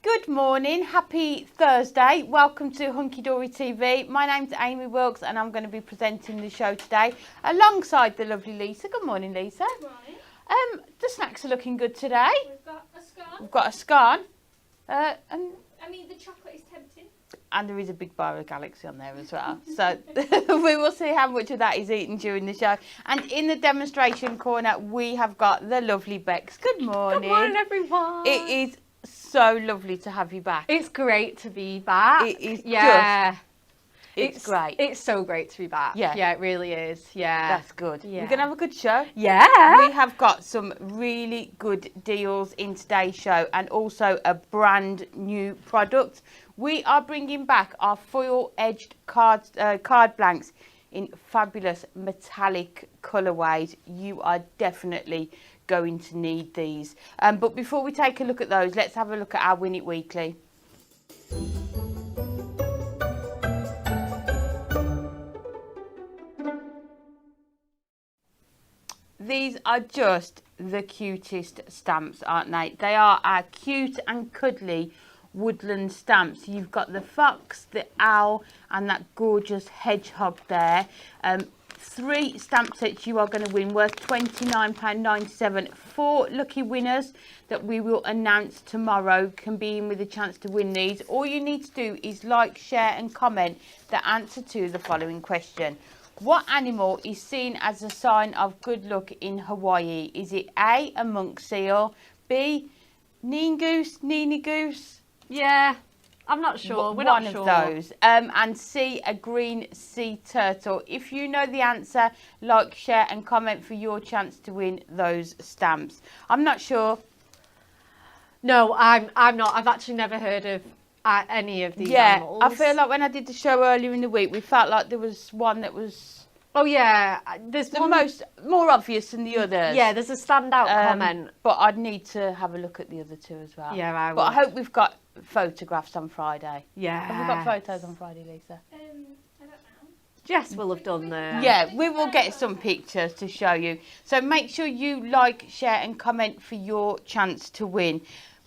Good morning, happy Thursday. Welcome to Hunky Dory TV. My name's Amy Wilkes and I'm going to be presenting the show today alongside the lovely Lisa. Good morning, Lisa. Good morning. The snacks are looking good today. We've got a scone. We've got a scone. The chocolate is tempting. And there is a big bar of Galaxy on there as well. So we will see how much of that is eaten during the show. And in the demonstration corner, we have got the lovely Bex. Good morning. Good morning, everyone. It is so lovely to have you back. It's great to be back. It is it's great. It's so great to be back. Yeah, it really is. Yeah. That's good. Yeah. We're going to have a good show. Yeah. We have got some really good deals in today's show and also a brand new product. We are bringing back our foil-edged card blanks in fabulous metallic colourways. You are definitely going to need these. But before we take a look at those, let's have a look at our Win It Weekly. These are just the cutest stamps, aren't they? They are our cute and cuddly woodland stamps. You've got the fox, the owl, and that gorgeous hedgehog there. 3 stamp sets you are going to win, worth £29.97. 4 lucky winners that we will announce tomorrow can be in with a chance to win these. All you need to do is like, share and comment the answer to the following question. What animal is seen as a sign of good luck in Hawaii? Is it A, a monk seal, B, Nini goose? Yeah, I'm not sure. We're One not sure. of those. And C, a green sea turtle. If you know the answer, like, share and comment for your chance to win those stamps. I'm not sure. No, I'm not. I've actually never heard of any of these animals. I feel like when I did the show earlier in the week, we felt like there was one that was... Oh, yeah. There's more obvious than the others. Yeah, there's a standout comment. But I'd need to have a look at the other 2 as well. Yeah, I will. But I hope we've got photographs on Friday. Yeah. Have we got photos on Friday, Lisa? I don't know. Jess will have done the... Yeah, we will get some pictures to show you. So make sure you like, share and comment for your chance to win.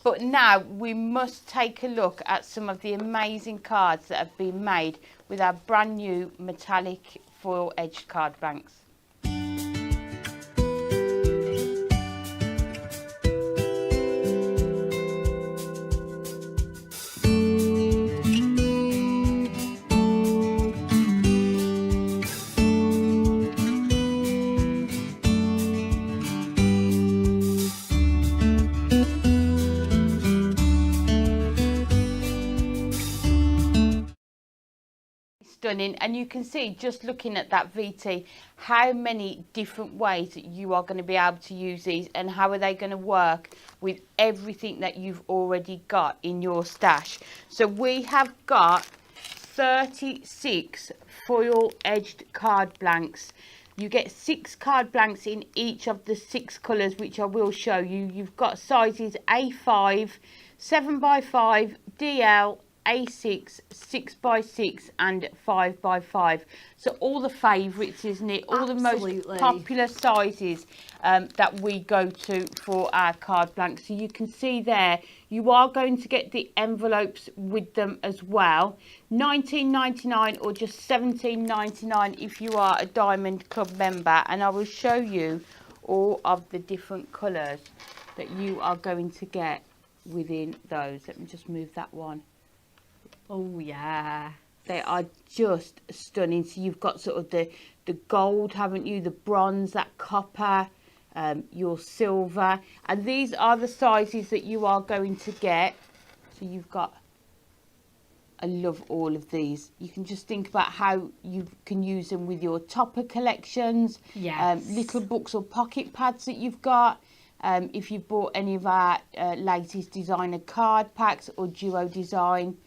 But now we must take a look at some of the amazing cards that have been made with our brand new metallic foil-edged card blanks. Stunning, and you can see just looking at that VT how many different ways that you are going to be able to use these and how are they going to work with everything that you've already got in your stash. So we have got 36 foil edged card blanks. You get 6 card blanks in each of the 6 colours, which I will show you. You've got sizes A5, 7x5, DL, A6, 6x6 and 5x5. So all the favourites, isn't it? All Absolutely. The most popular sizes that we go to for our card blanks. So you can see there, you are going to get the envelopes with them as well. $19.99 or just $17.99 if you are a Diamond Club member. And I will show you all of the different colours that you are going to get within those. Let me just move that one. Oh, yeah. They are just stunning. So you've got sort of the gold, haven't you? The bronze, that copper, your silver. And these are the sizes that you are going to get. So you've got... I love all of these. You can just think about how you can use them with your topper collections. Yes. Little books or pocket pads that you've got. If you've bought any of our latest designer card packs or duo design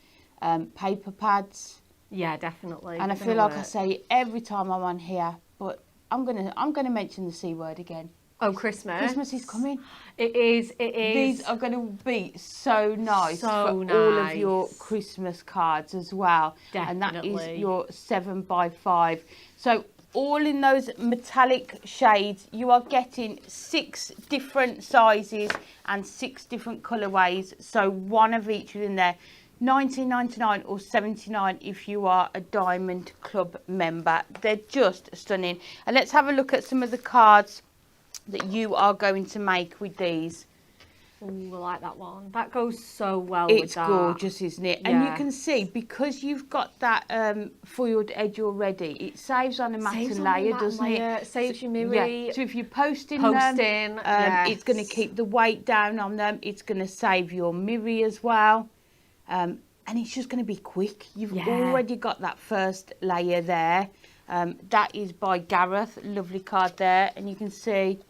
paper pads. Yeah, definitely. And I feel like I say it every time I'm on here, but I'm gonna mention the C word again. Oh, Christmas. Christmas is coming. It is. These are going to be so nice for all of your Christmas cards as well. Definitely. And that is your 7x5. So all in those metallic shades. You are getting 6 different sizes and 6 different colourways. So one of each within there. $19.99 or $79 if you are a Diamond Club member. They're just stunning. And let's have a look at some of the cards that you are going to make with these. Ooh, I like that one. That goes so well with that. It's gorgeous, isn't it? Yeah. And you can see, because you've got that foiled edge already, it saves on a matte layer, doesn't it? It saves your Mirri. Yeah. So if you're posting yes. it's going to keep the weight down on them. It's going to save your Mirri as well. And it's just going to be quick. You've already got that first layer there. That is by Gareth. Lovely card there. And you can see...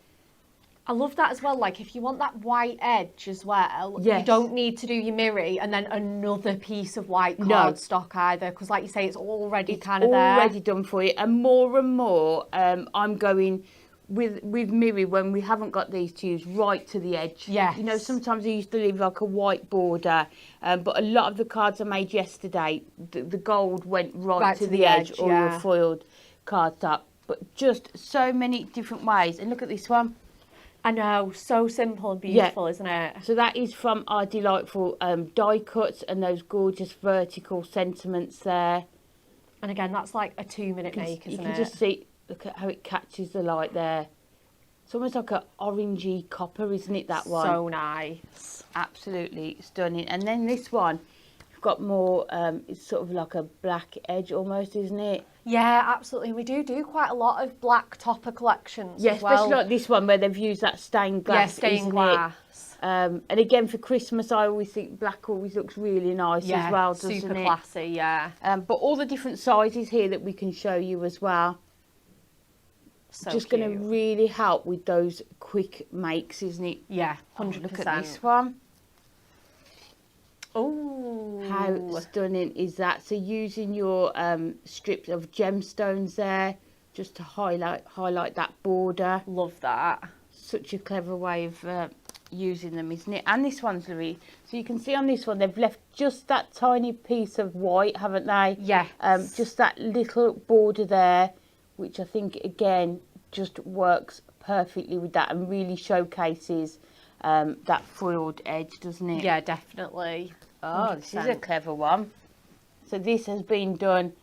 I love that as well. Like, if you want that white edge as well, you don't need to do your Mirri and then another piece of white cardstock either. Because, like you say, it's already kind of there. Already done for you. And more, I'm going with Mirri when we haven't got these to use right to the edge. Yes. You know, sometimes I used to leave like a white border, but a lot of the cards I made yesterday, the gold went right to the edge or your foiled cardstock. But just so many different ways. And look at this one. I know, so simple and beautiful, isn't it? So that is from our delightful die cuts and those gorgeous vertical sentiments there. And again, that's like a 2-minute make, isn't it? You can just see, look at how it catches the light there. It's almost like an orangey copper, isn't it, that one? So nice. Absolutely stunning. And then this one, you've got more, it's sort of like a black edge almost, isn't it? Yeah, absolutely. We do quite a lot of black topper collections as well. Especially like this one where they've used that stained glass. Yeah, stained glass. And again, for Christmas, I always think black always looks really nice as well, doesn't it? Super classy, yeah. But all the different sizes here that we can show you as well. So just going to really help with those quick makes, isn't it? Yeah, 100%. Look at this one. Oh, how stunning is that? So using your strips of gemstones there just to highlight that border. Love that. Such a clever way of using them, isn't it? And this one's Louise. So you can see on this one they've left just that tiny piece of white, haven't they? Yes. Just that little border there, which I think again just works perfectly with that and really showcases that foiled edge, doesn't it? Yeah, definitely. Oh, 100%. This is a clever one. So this has been done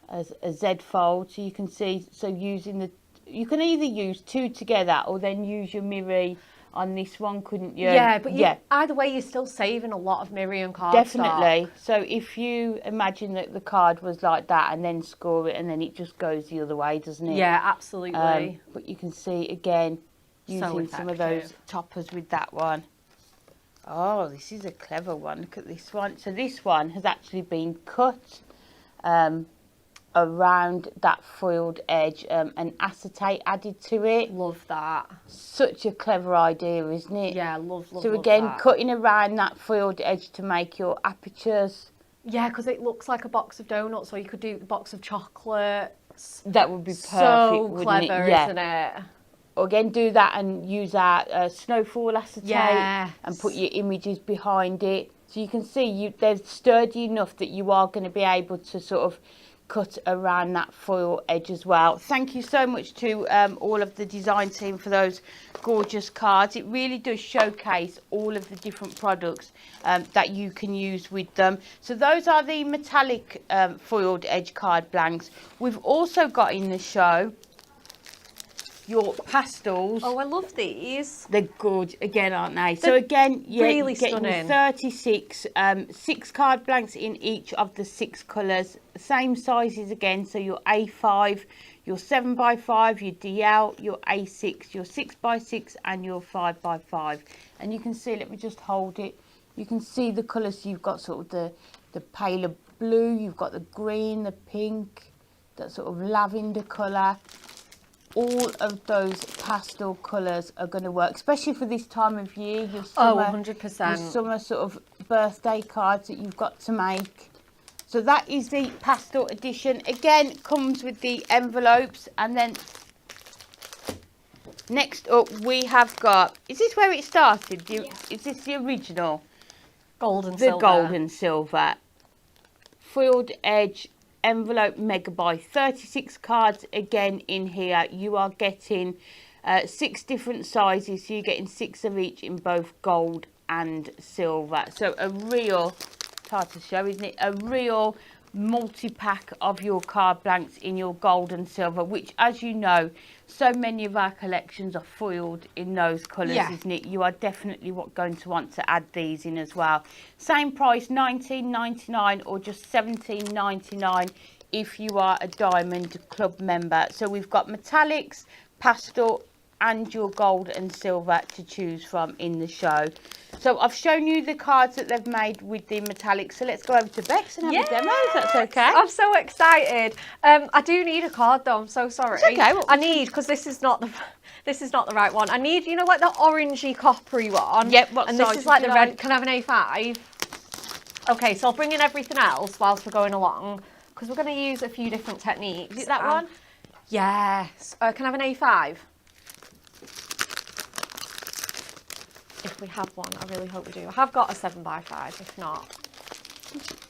as a Z fold, so you can see. So using you can either use 2 together or then use your Mirri on this one, couldn't you? Yeah, but either way, you're still saving a lot of Mirri and cardstock. Definitely. So if you imagine that the card was like that and then score it, and then it just goes the other way, doesn't it? Yeah, absolutely. But you can see again using some of those toppers with that one. Oh, this is a clever one. Look at this one. So this one has actually been cut around that foiled edge and acetate added to it. Love that. Such a clever idea, isn't it? Yeah, love So again, that. cutting around that foiled edge to make your apertures. Yeah, because it looks like a box of donuts, or you could do a box of chocolates. That would be perfect, so clever, isn't it? Again, do that and use our snowfall acetate and put your images behind it. So you can see they're sturdy enough that you are going to be able to sort of cut around that foil edge as well. Thank you so much to all of the design team for those gorgeous cards. It really does showcase all of the different products that you can use with them. So those are the metallic foiled edge card blanks. We've also got in the show your pastels. Oh, I love these. They're good again, aren't they? So again, really you're getting stunning. 36, 6 card blanks in each of the 6 colours. Same sizes again, so your A5, your 7x5, your DL, your A6, your 6x6 and your 5x5. And you can see, let me just hold it. You can see the colours. You've got sort of the paler blue, you've got the green, the pink, that sort of lavender colour. All of those pastel colours are going to work, especially for this time of year. Your summer, 100%. Your summer sort of birthday cards that you've got to make. So that is the pastel edition. Again, comes with the envelopes. And then next up we have got, is this where it started? Is this the original? Gold and silver. The gold and silver. Foiled edge envelope mega buy, 36 cards again in here. You are getting 6 different sizes, so you're getting 6 of each in both gold and silver. So a real, it's hard to show, isn't it? A real multi-pack of your card blanks in your gold and silver, which, as you know, so many of our collections are foiled in those colours, isn't it? You are definitely going to want to add these in as well. Same price, $19.99 or just $17.99 if you are a Diamond Club member. So we've got metallics, pastel and your gold and silver to choose from in the show. So I've shown you the cards that they've made with the metallics. So let's go over to Bex and have a demo, if that's okay. I'm so excited. I do need a card though. I'm so sorry. It's okay. I need, because this is not the right one. I need, you know, like the orangey coppery one. Yep. What and size this is like would the you red. like? Can I have an A5? Okay, so I'll bring in everything else whilst we're going along, because we're going to use a few different techniques. Is it that one? Yes. Can I have an A5? If we have one, I really hope we do. I have got a 7x5, if not.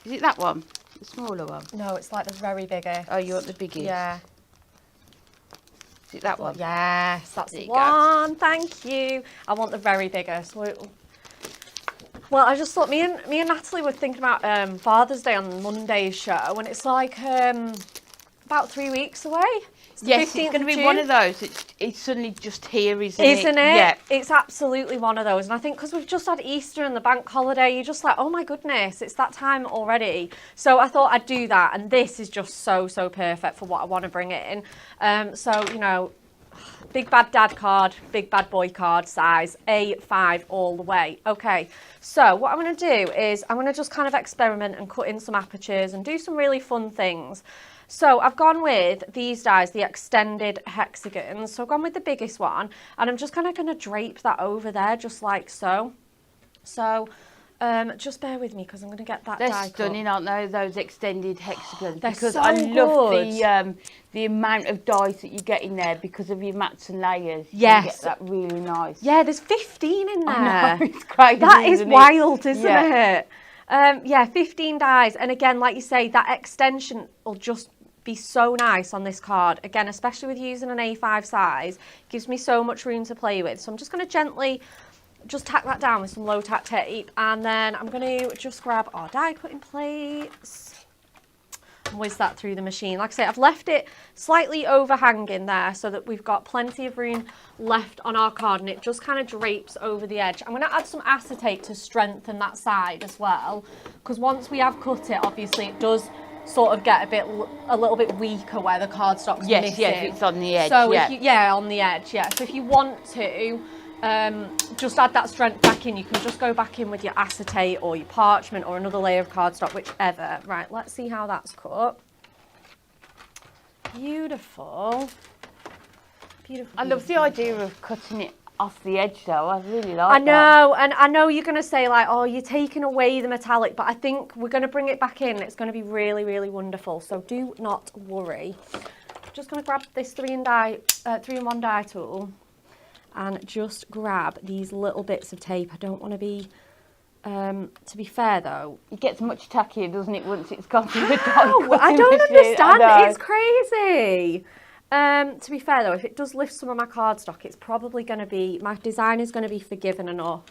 Is it that one? The smaller one? No, it's like the very biggest. Oh, you want the biggest? Yeah. Is it that one? Yes, that's There the you go. one. Thank you. I want the very biggest. Well, I just thought me and Natalie were thinking about Father's Day on Monday's show, and it's like about 3 weeks away. Yes, it's going to be one of those. It's suddenly just here, isn't it? Isn't it? Yeah. It's absolutely one of those. And I think because we've just had Easter and the bank holiday, you're just like, oh my goodness, it's that time already. So I thought I'd do that. And this is just so perfect for what I want to bring in. So, you know, big bad dad card, big bad boy card size, A5 all the way. Okay, so what I'm going to do is I'm going to just kind of experiment and cut in some apertures and do some really fun things. So I've gone with these dies, the extended hexagons. So I've gone with the biggest one, and I'm just kind of going to drape that over there, just like so. So just bear with me, because I'm going to get that die cut. They're stunning, aren't they, those extended hexagons? They're because so I love good. the amount of dies that you get in there because of your mats and layers. Yes. You get that really nice. Yeah, there's 15 in there. I know, it's crazy. That is wild, isn't Yeah. it? Yeah, 15 dies. And again, like you say, that extension will just be so nice on this card. Again, especially with using an A5 size, gives me so much room to play with. So I'm just going to gently just tack that down with some low tack tape, and then I'm going to just grab our die cutting plates and whiz that through the machine. Like I say, I've left it slightly overhanging there so that we've got plenty of room left on our card, and it just kind of drapes over the edge. I'm going to add some acetate to strengthen that side as well, because once we have cut it, obviously it does sort of get a little bit weaker where the cardstock's missing. Yes, it's on the edge. So if you, on the edge, yeah. So if you want to just add that strength back in, you can just go back in with your acetate or your parchment or another layer of cardstock, whichever. Right, let's see how that's cut. Beautiful. Beautiful. I love the idea of cutting it off the edge, though. I really like I know, and I know you're going to say, like, oh, you're taking away the metallic, but I think we're going to bring it back in. It's going to be really, really wonderful, so do not worry. Just going to grab this 3-in-1 die tool and just grab these little bits of tape. I don't want to be, to be fair, though. It gets much tackier, doesn't it, once it's gone through the die I don't machine? understand. I know. It's crazy. To be fair though, if it does lift some of my cardstock, it's probably going to be, my design is going to be forgiving enough.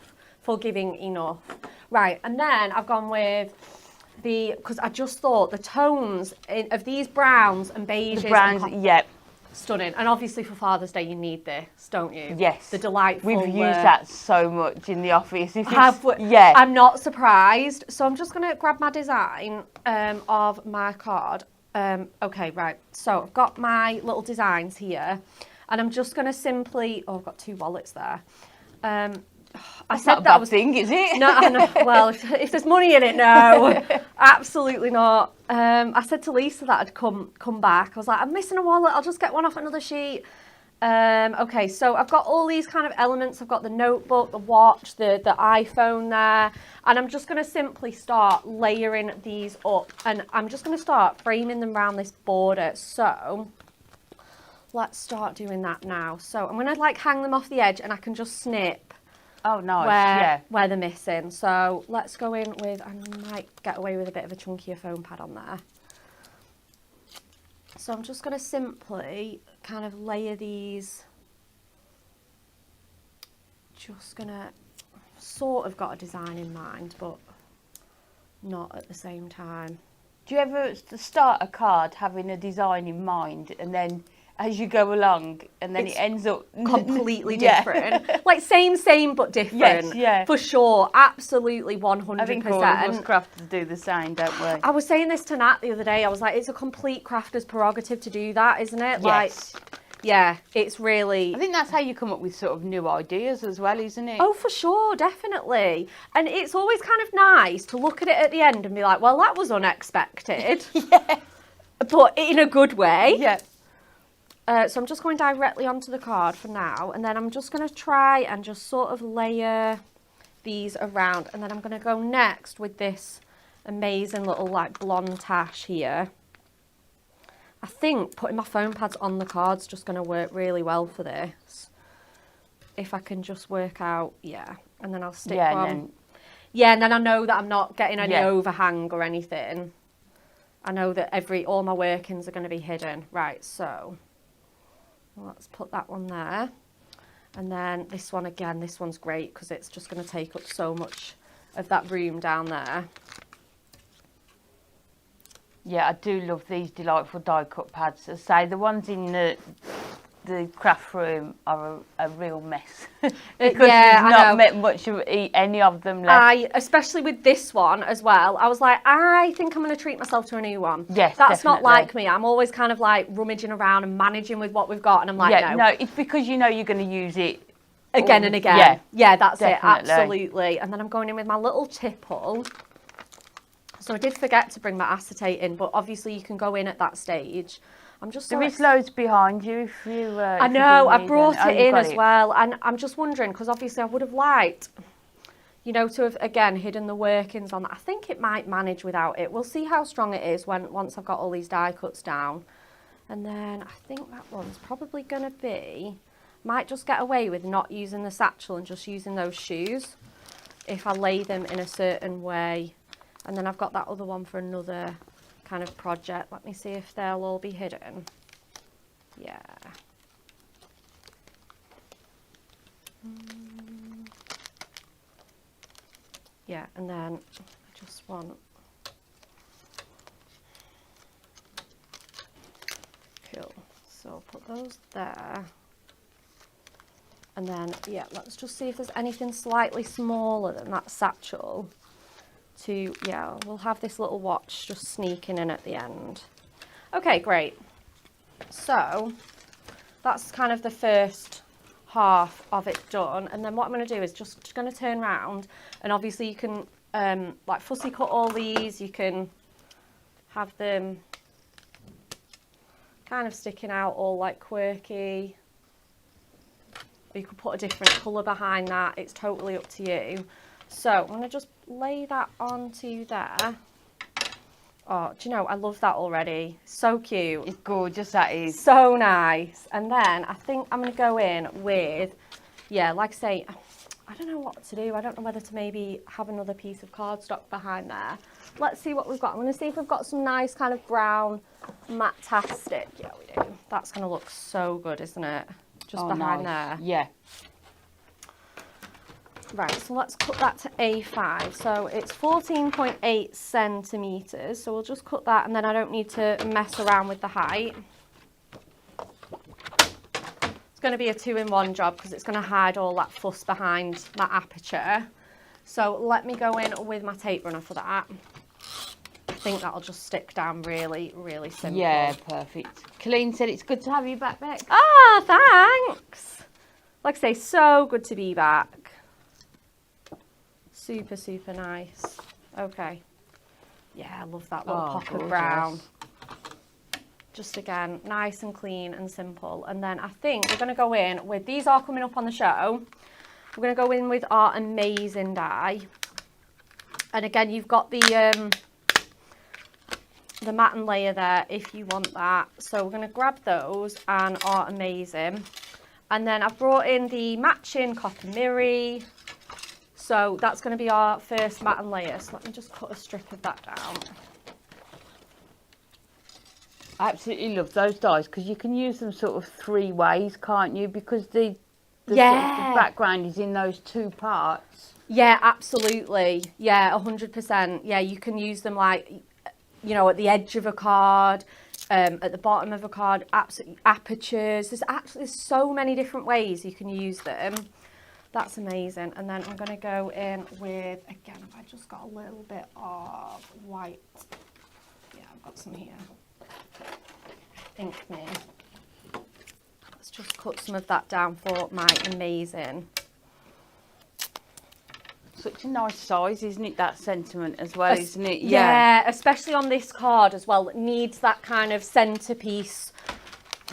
Right, and then I've gone with because I just thought the tones of these browns and beiges. The browns, yep. Stunning. And obviously for Father's Day you need this, don't you? Yes. The delightful. We've used that so much in the office. Yeah. I'm not surprised. So I'm just going to grab my design of my card. Okay, right. So I've got my little designs here, and I'm just going to simply. Oh, I've got 2 wallets there. I That's said not a that bad thing, is it? No. Well, if there's money in it, no, absolutely not. I said to Lisa that I'd come back. I was like, I'm missing a wallet. I'll just get one off another sheet. Okay, so I've got all these kind of elements. I've got the notebook, the watch, the iPhone there, and I'm just going to simply start layering these up, and I'm just going to start framing them around this border. So let's start doing that now. So I'm going to like hang them off the edge, and I can just snip Oh, nice. where they're missing. So let's go in with, I might get away with a bit of a chunkier foam pad on there. So I'm just going to simply kind of layer these. Just going to sort of got a design in mind, but not at the same time. Do you ever start a card having a design in mind and then as you go along and then It's it ends up completely Yeah. different? Like same, but different. Yes, yeah. For sure, absolutely 100%. I think all of us crafters do the same, don't we? I was saying this to Nat the other day. I was like, it's a complete crafter's prerogative to do that, isn't it? Yes. Like, yeah, it's really... I think that's how you come up with sort of new ideas as well, isn't it? Oh, for sure, definitely. And it's always kind of nice to look at it at the end and be like, well, that was unexpected. Yeah. But in a good way. Yeah. So I'm just going directly onto the card for now. And then I'm just going to try and just sort of layer these around. And then I'm going to go next with this amazing little like blonde tash here. I think putting my foam pads on the card's just going to work really well for this. If I can just work out, yeah. And then I'll stick one. Yeah, and then I know that I'm not getting any overhang or anything. I know that all my workings are going to be hidden. Right, so let's put that one there. And then this one again, this one's great because it's just going to take up so much of that room down there. Yeah, I do love these delightful die cut pads. As I say, the ones in the craft room are a real mess. Because yeah, there's not met much of any of them left. Especially with this one as well, I was like, I think I'm going to treat myself to a new one. Yes, That's definitely. not like me. I'm always kind of like rummaging around and managing with what we've got. And I'm like, no, it's because you know you're going to use it again and again. Yeah, that's definitely. it. Absolutely. And then I'm going in with my little tipple. So I did forget to bring my acetate in, but obviously you can go in at that stage. I'm just there is loads behind you if you. I know, I brought it in as well, and I'm just wondering because obviously I would have liked, you know, to have again hidden the workings on that. I think it might manage without it. We'll see how strong it is once I've got all these die cuts down, and then I think that one's probably going to be. Might just get away with not using the satchel and just using those shoes if I lay them in a certain way. And then I've got that other one for another kind of project. Let me see if they'll all be hidden. Yeah. Yeah, and then I just want... Cool. So I'll put those there. And then, yeah, let's just see if there's anything slightly smaller than that satchel. We'll have this little watch just sneaking in at the end. Okay, great. So that's kind of the first half of it done. And then what I'm going to do is just going to turn around, and obviously you can like fussy cut all these. You can have them kind of sticking out all like quirky. Or you could put a different colour behind that. It's totally up to you. So I'm going to just lay that onto there. Oh, do you know, I love that already. So cute. It's gorgeous, that is. So nice. And then I think I'm going to go in with, yeah, like I say, I don't know what to do. I don't know whether to maybe have another piece of cardstock behind there. Let's see what we've got. I'm going to see if we've got some nice kind of brown matte-tastic. Yeah, we do. That's going to look so good, isn't it? Just behind there. Yeah. Right, so let's cut that to A5. So it's 14.8 centimetres. So we'll just cut that, and then I don't need to mess around with the height. It's going to be a 2-in-1 job because it's going to hide all that fuss behind my aperture. So let me go in with my tape runner for that. I think that'll just stick down really, really simple. Yeah, perfect. Colleen said it's good to have you back, Beck. Ah, thanks. Like I say, so good to be back. Super, super nice. Okay. Yeah, I love that little pop of brown. Just again, nice and clean and simple. And then I think we're going to go in with, these are coming up on the show. We're going to go in with our amazing die. And again, you've got the matte and layer there if you want that. So we're going to grab those and our amazing. And then I've brought in the matching copper Mirri. So that's going to be our first matte and layer. So let me just cut a strip of that down. I absolutely love those dies because you can use them sort of 3 ways, can't you? Because the sort of the background is in those 2 parts. Yeah, absolutely. Yeah, 100%. Yeah, you can use them like, you know, at the edge of a card, at the bottom of a card, apertures. There's so many different ways you can use them. That's amazing. And then I'm going to go in with, again, have I just got a little bit of white? Yeah, I've got some here. Ink me. Let's just cut some of that down for my amazing. Such a nice size, isn't it, that sentiment as well, isn't it? Yeah, especially on this card as well. It needs that kind of centerpiece,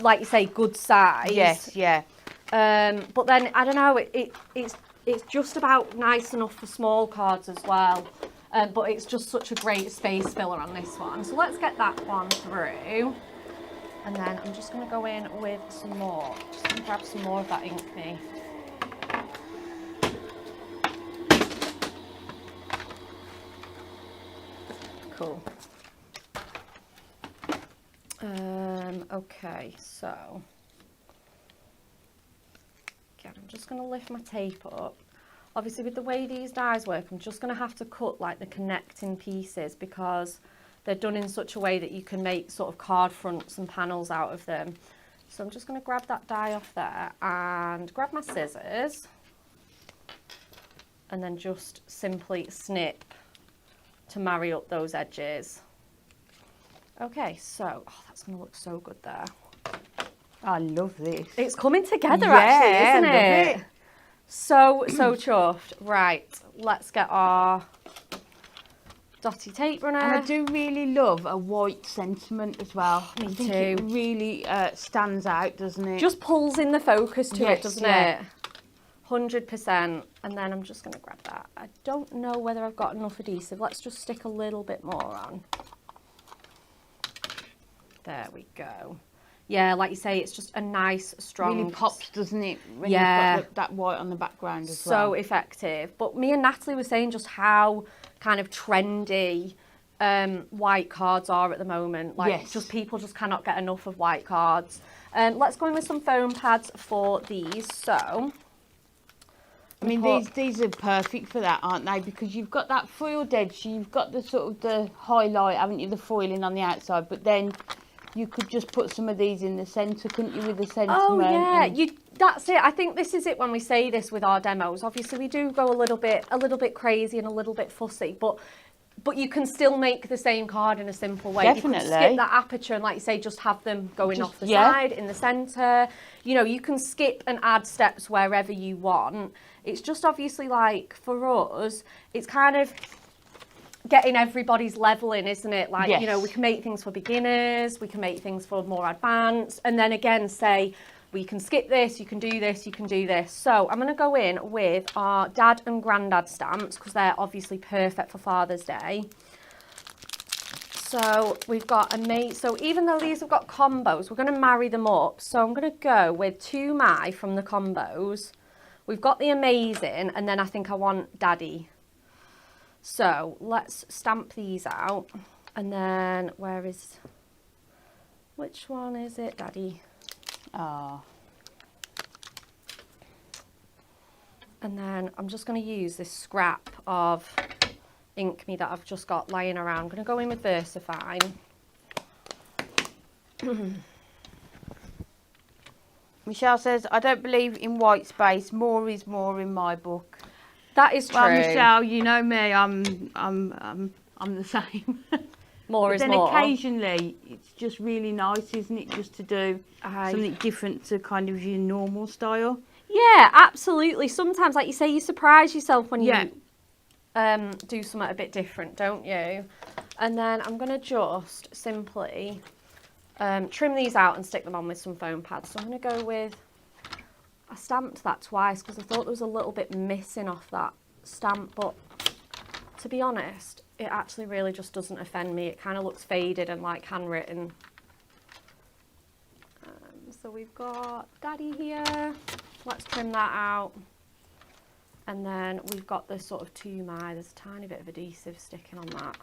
like you say, good size. Yes, yeah. But then, I don't know, it's just about nice enough for small cards as well. But it's just such a great space filler on this one. So let's get that one through. And then I'm just going to go in with some more. Just going to grab some more of that ink me. Cool. Okay, so again, I'm just going to lift my tape up. Obviously, with the way these dies work, I'm just going to have to cut like the connecting pieces because they're done in such a way that you can make sort of card fronts and panels out of them. So I'm just going to grab that die off there and grab my scissors and then just simply snip to marry up those edges. Okay, so that's going to look so good there. I love this. It's coming together actually, isn't it? Love it. So chuffed. Right, let's get our dotty tape runner. And I do really love a white sentiment as well. Me I think too. it really stands out, doesn't it? Just pulls in the focus to Yes, it, doesn't yeah. it? 100%. And then I'm just going to grab that. I don't know whether I've got enough adhesive. Let's just stick a little bit more on. There we go. Yeah, like you say, it's just a nice, strong... really pops, doesn't it? When Yeah. you've got that white on the background as So well. effective. But me and Natalie were saying just how kind of trendy white cards are at the moment. Like, Yes. just people just cannot get enough of white cards. Let's go in with some foam pads for these. So... I mean, these are perfect for that, aren't they? Because you've got that foiled edge, so you've got the sort of the highlight, haven't you? The foiling on the outside, but then you could just put some of these in the centre, couldn't you, with the sentiment? Oh yeah, that's it. I think this is it when we say this with our demos. Obviously, we do go a little bit crazy and a little bit fussy, but you can still make the same card in a simple way. Definitely. You can skip that aperture and, like you say, just have them going off the side, in the centre. You know, you can skip and add steps wherever you want. It's just obviously like for us, it's kind of getting everybody's level in, isn't it? Like, yes. You know, we can make things for beginners, we can make things for more advanced, and then again say, we can skip this, you can do this, you can do this. So I'm going to go in with our dad and granddad stamps because they're obviously perfect for Father's Day. So we've got so even though these have got combos, we're going to marry them up. So I'm going to go with 2 My from the combos. We've got the amazing, and then I think I want daddy. So let's stamp these out. And then which one is it, daddy? Oh. And then I'm just going to use this scrap of ink me that I've just got lying around. I'm going to go in with VersaFine. Michelle says, I don't believe in white space. More is more in my book. That is true. Well, Michelle, you know me. I'm the same. More is then more. Occasionally, it's just really nice, isn't it, just to do something different to kind of your normal style. Yeah, absolutely. Sometimes, like you say, you surprise yourself when you do something a bit different, don't you? And then I'm going to just simply trim these out and stick them on with some foam pads. So I'm going to go with, I stamped that twice because I thought there was a little bit missing off that stamp, but to be honest, it actually really just doesn't offend me. It kind of looks faded and like handwritten. So we've got daddy here. Let's trim that out. And then we've got this sort of 2 My. There's a tiny bit of adhesive sticking on that.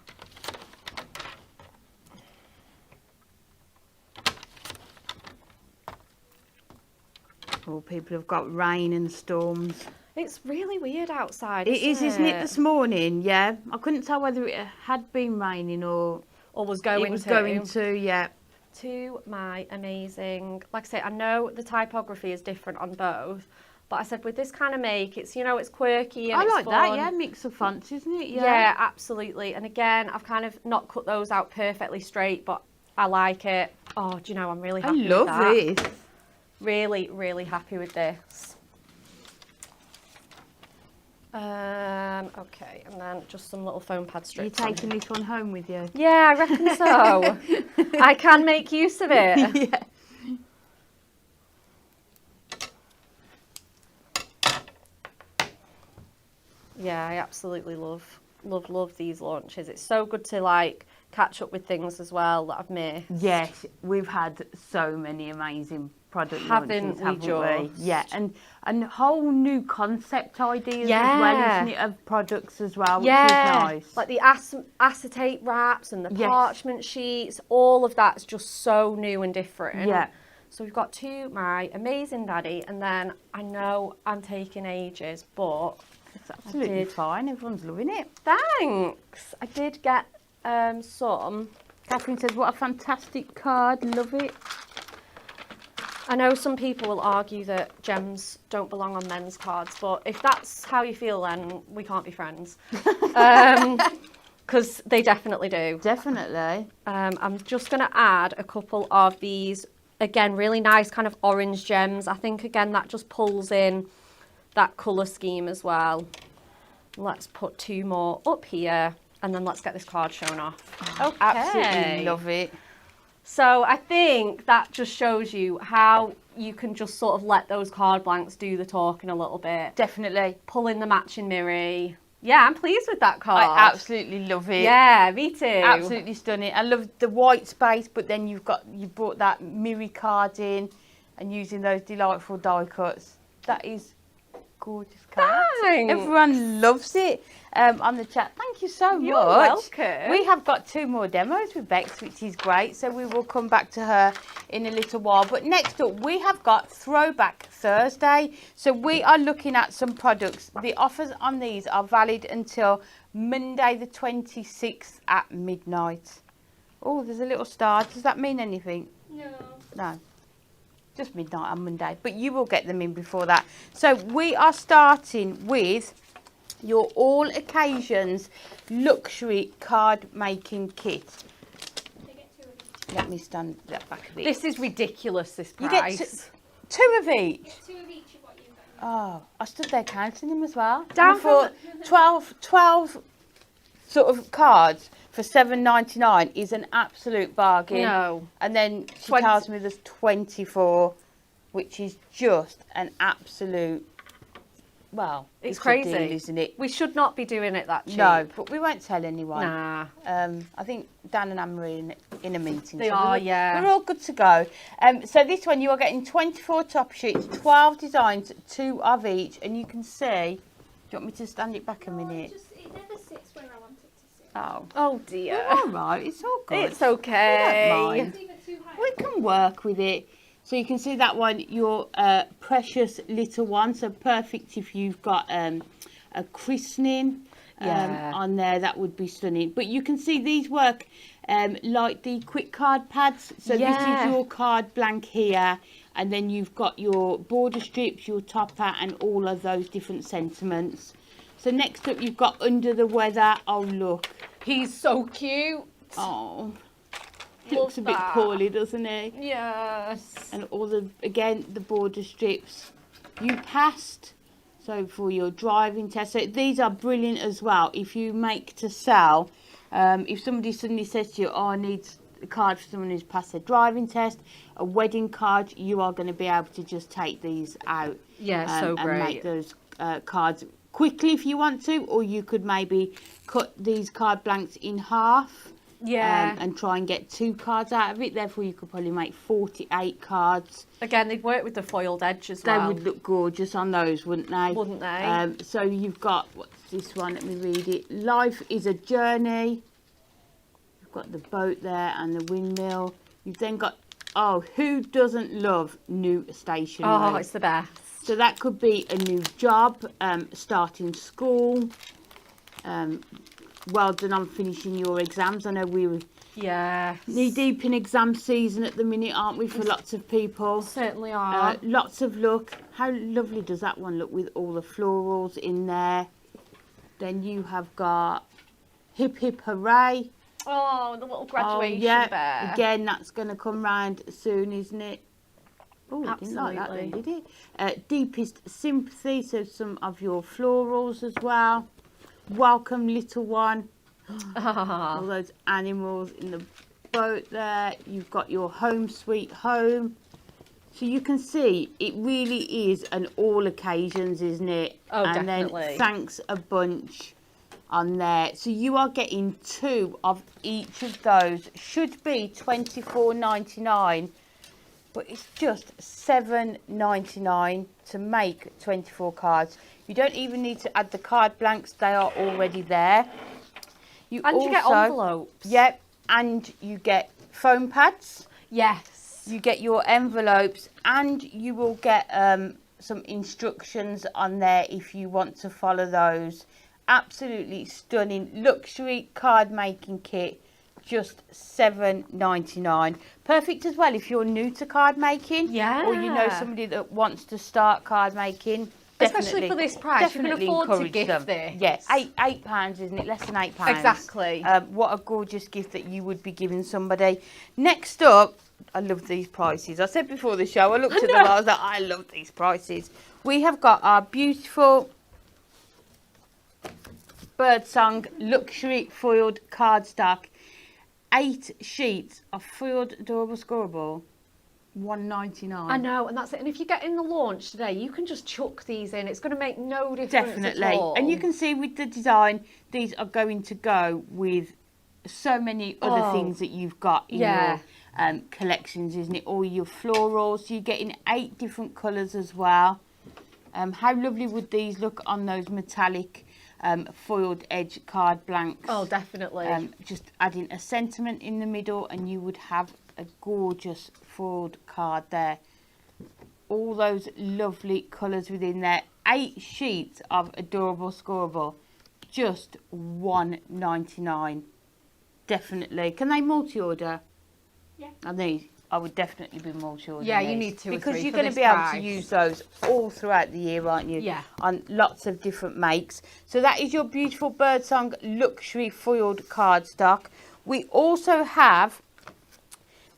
Oh, people have got rain and storms. It's really weird outside. It is, isn't it, it? this morning? Yeah. I couldn't tell whether it had been raining or Or was going it was to. going to, yeah. To my amazing, like I say, I know the typography is different on both, but I said with this kind of make, it's, you know, it's quirky and I it's like that, fun. yeah, mix of fonts, isn't it? Yeah, absolutely. And again, I've kind of not cut those out perfectly straight, but I like it. Oh, do you know, I'm really I happy love with that. this. Really, really happy with this. Okay, and then just some little foam pad Are you strips. on taking this one home with you? Yeah, I reckon so. I can make use of it. Yeah. Yeah, I absolutely love these launches. It's so good to like catch up with things as well that I've missed. Yes, we've had so many amazing product Haven't launches, we haven't we? just? Yeah, and whole new concept ideas as well, Yeah. isn't it, of products as well, which Yeah, is nice. like the acetate wraps and the Yes. parchment sheets, all of that's just so new and different. Yeah. So we've got To My Amazing Daddy, and then I know I'm taking ages, but It's absolutely did. fine. Everyone's loving it. thanks. I did get some. Catherine says, what a fantastic card. Love it. I know some people will argue that gems don't belong on men's cards, but if that's how you feel, then we can't be friends. Because they definitely do. Definitely. I'm just going to add a couple of these, again, really nice kind of orange gems. I think, again, that just pulls in that colour scheme as well. Let's put 2 more up here, and then let's get this card shown off. Okay. Absolutely love it. So I think that just shows you how you can just sort of let those card blanks do the talking a little bit. Definitely. Pull in the matching Mirri. Yeah, I'm pleased with that card. I absolutely love it. Yeah, me too. Absolutely stunning. I love the white space, but then you brought that Mirri card in and using those delightful die cuts. That is gorgeous card. Thanks. Everyone loves it on the chat. Thank you so You're much. welcome. We have got 2 more demos with Bex, which is great. So we will come back to her in a little while. But next up, we have got Throwback Thursday. So we are looking at some products. The offers on these are valid until Monday the 26th at midnight. Oh, there's a little star. Does that mean anything? No. No. Just midnight on Monday, but you will get them in before that. So we are starting with your all occasions luxury card making kit. They get 2 of each. Let me stand that back a bit. This is ridiculous, this You price. get 2 of each. You get 2 of each of what you've got. Oh, I stood there counting them as well. Down And I thought 12 sort of cards for $7.99 is an absolute bargain. No. And then she 20 tells me there's 24, which is just an absolute, well, It's a crazy, deal, isn't it? We should not be doing it that cheap. No, but we won't tell anyone. Nah. I think Dan and Anne are in a meeting. They so are, we're- yeah. We're all good to go. So this one, you are getting 24 top sheets, 12 designs, 2 of each, and you can see. Do you want me to stand it back a minute? It never sits where I want it to sit. Oh. Oh dear. All right, it's all good. It's okay. We don't mind. It's either too high. We can work with it. So you can see that one, your precious little one. So perfect if you've got a christening Yeah. on there. That would be stunning. But you can see these work like the quick card pads. So this Yeah. is your card blank here. And then you've got your border strips, your topper, and all of those different sentiments. So next up, you've got Under the Weather. Oh, look. He's so cute. Oh. He Love looks a bit that. poorly, doesn't he? Yes. And all the, again, the border strips you passed. So for your driving test. So these are brilliant as well. If you make to sell, if somebody suddenly says to you, oh, I need a card for someone who's passed their driving test, a wedding card, you are going to be able to just take these out. Yeah, so and make great. those cards quickly if you want to, or you could maybe cut these card blanks in half. Yeah. And try and get 2 cards out of it. Therefore, you could probably make 48 cards. Again, they'd work with the foiled edge as They well. would look gorgeous on those, wouldn't they? Wouldn't they? So you've got, what's this one? Let me read it. Life is a journey. You've got the boat there and the windmill. You've then got Oh, who doesn't love new stationery? Oh, it's the best. So that could be a new job, starting school. Well done on finishing your exams. I know we were Yes. knee deep in exam season at the minute, aren't we, for lots of people? Certainly are. Lots of luck. How lovely does that one look with all the florals in there? Then you have got hip hip hooray. Oh, the little graduation yeah. bear. Again, that's going to come round soon, isn't it? Oh, I didn't like that then, Absolutely. did it? Deepest sympathy, so some of your florals as well. Welcome, little one. Ah. All those animals in the boat there. You've got your home sweet home. So you can see it really is an all occasions, isn't it? Oh, and definitely. then thanks a bunch on there. So you are getting 2 of each of those. Should be $24.99, but it's just $7.99 to make 24 cards. You don't even need to add the card blanks, they are already there. You get envelopes. Yep, and you get foam pads. Yes. You get your envelopes, and you will get some instructions on there if you want to follow those. Absolutely stunning luxury card making kit, just $7.99. Perfect as well if you're new to card making. Yeah. Or you know somebody that wants to start card making. Especially for this price, you can afford to gift them. this. Yes, £8, isn't it? Less than £8. Exactly. What a gorgeous gift that you would be giving somebody. Next up, I love these prices. I said before the show, I looked at them, I was like, I love these prices. We have got our beautiful Birdsong luxury foiled cardstock. 8 sheets of foiled adorable scorable. $1.99. I know, and that's it. And if you get in the launch today, you can just chuck these in. It's going to make no difference Definitely. at all. And you can see with the design, these are going to go with so many other things that you've got in your collections, isn't it? All your florals. So you're getting 8 different colours as well. How lovely would these look on those metallic foiled edge card blanks? Oh, definitely. Just adding a sentiment in the middle and you would have a gorgeous foiled card there. All those lovely colours within there. 8 sheets of adorable scorable, just $1.99. Definitely. Can they multi-order? Yeah. I would definitely be multi-ordering. Yeah, you these, need 2 or because 3 you're for going to this be able price. to use those all throughout the year, aren't you? Yeah. On lots of different makes. So that is your beautiful Birdsong luxury foiled cardstock. We also have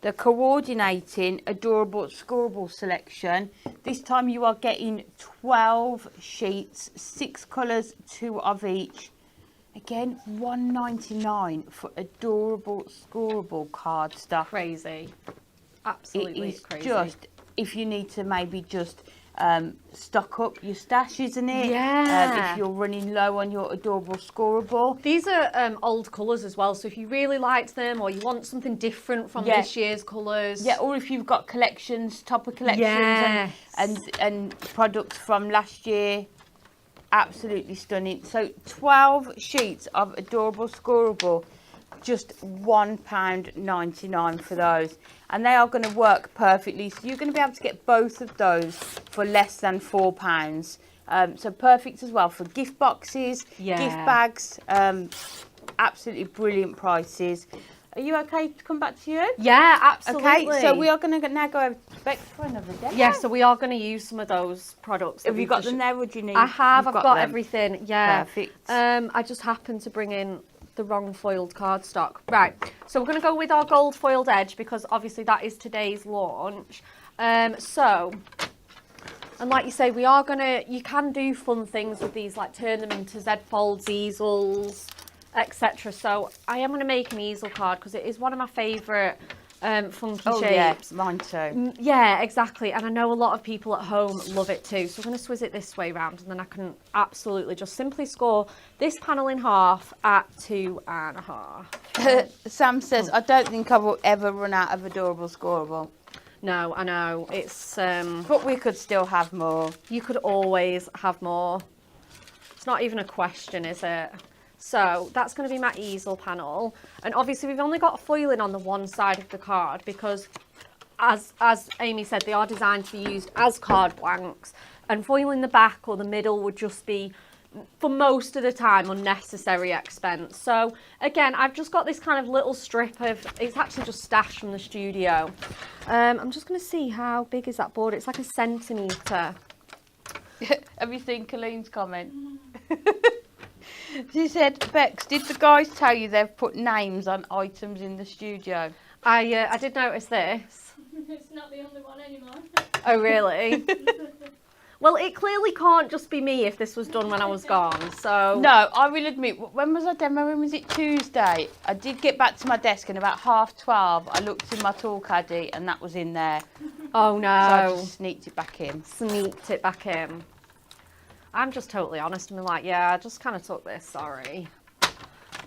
the coordinating adorable scorable selection. This time you are getting 12 sheets, 6 colours, 2 of each. Again, $1.99 for adorable scorable cardstock. Crazy. Absolutely It is crazy. just, if you need to maybe just stock up your stash, isn't it? Yeah. If you're running low on your adorable scorable. These are old colours as well, so if you really liked them or you want something different from this year's colours. Yeah, or if you've got collections, topper collections Yes. and products from last year. Absolutely stunning. So 12 sheets of adorable scorable, just £1.99 for those. And they are going to work perfectly. So you're going to be able to get both of those for less than £4. So perfect as well for gift boxes, gift bags. Absolutely brilliant prices. Are you okay to come back to you? Yeah, absolutely. Okay, so we are going to now go over to Beck for another demo. Yeah, so we are going to use some of those products. Have you got them there? Would you need? I have. You've I've got them. everything. Yeah. Perfect. I just happened to bring in the wrong foiled cardstock. Right. So we're going to go with our gold foiled edge because obviously that is today's launch. And like you say, we are going to, you can do fun things with these, like turn them into Z folds, easels, etc. So I am going to make an easel card because it is one of my favourite funky shapes. Yeah, mine too. Yeah, exactly. And I know a lot of people at home love it too. So I'm going to swizz it this way round and then I can absolutely just simply score this panel in half at 2.5. Sam says, I don't think I will ever run out of adorable scorable. No, I know. It's But we could still have more. you could always have more. It's not even a question, is it? So that's going to be my easel panel. And obviously we've only got foiling on the one side of the card because as Amy said, they are designed to be used as card blanks, and foiling the back or the middle would just be, for most of the time, unnecessary expense. So again, I've just got this kind of little strip of, it's actually just stashed from the studio. I'm just going to see how big is that board. It's like a centimetre. Have you seen Colleen's comment? She said, Bex, did the guys tell you they've put names on items in the studio? I did notice this. It's not the only one anymore. Oh, really? Well, it clearly can't just be me if this was done when I was gone, so... No, I will admit, when was I demo? When was it? Tuesday? I did get back to my desk and about 12:30, I looked in my tool caddy and that was in there. Oh, no. So I just sneaked it back in. Sneaked it back in. I'm just totally honest and be like, yeah, I just kind of took this, sorry.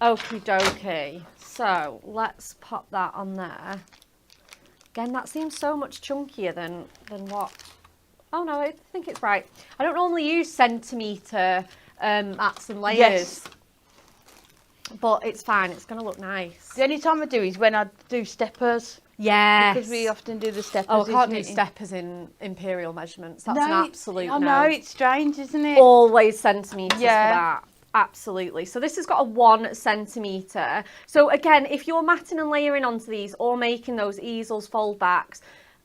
Okie dokie. So, let's pop that on there. Again, that seems so much chunkier than what... Oh no, I think it's right. I don't normally use centimetre mats and layers. Yes. But it's fine, it's going to look nice. The only time I do is when I do steppers. Yes. Because we often do the steppers. Oh, I can't do isn't it? steppers in imperial measurements. That's No, an absolute I no. know, it's strange, isn't it? Always centimetres Yeah. for that. Absolutely. So this has got a 1 centimetre. So again, if you're matting and layering onto these or making those easels fold backs,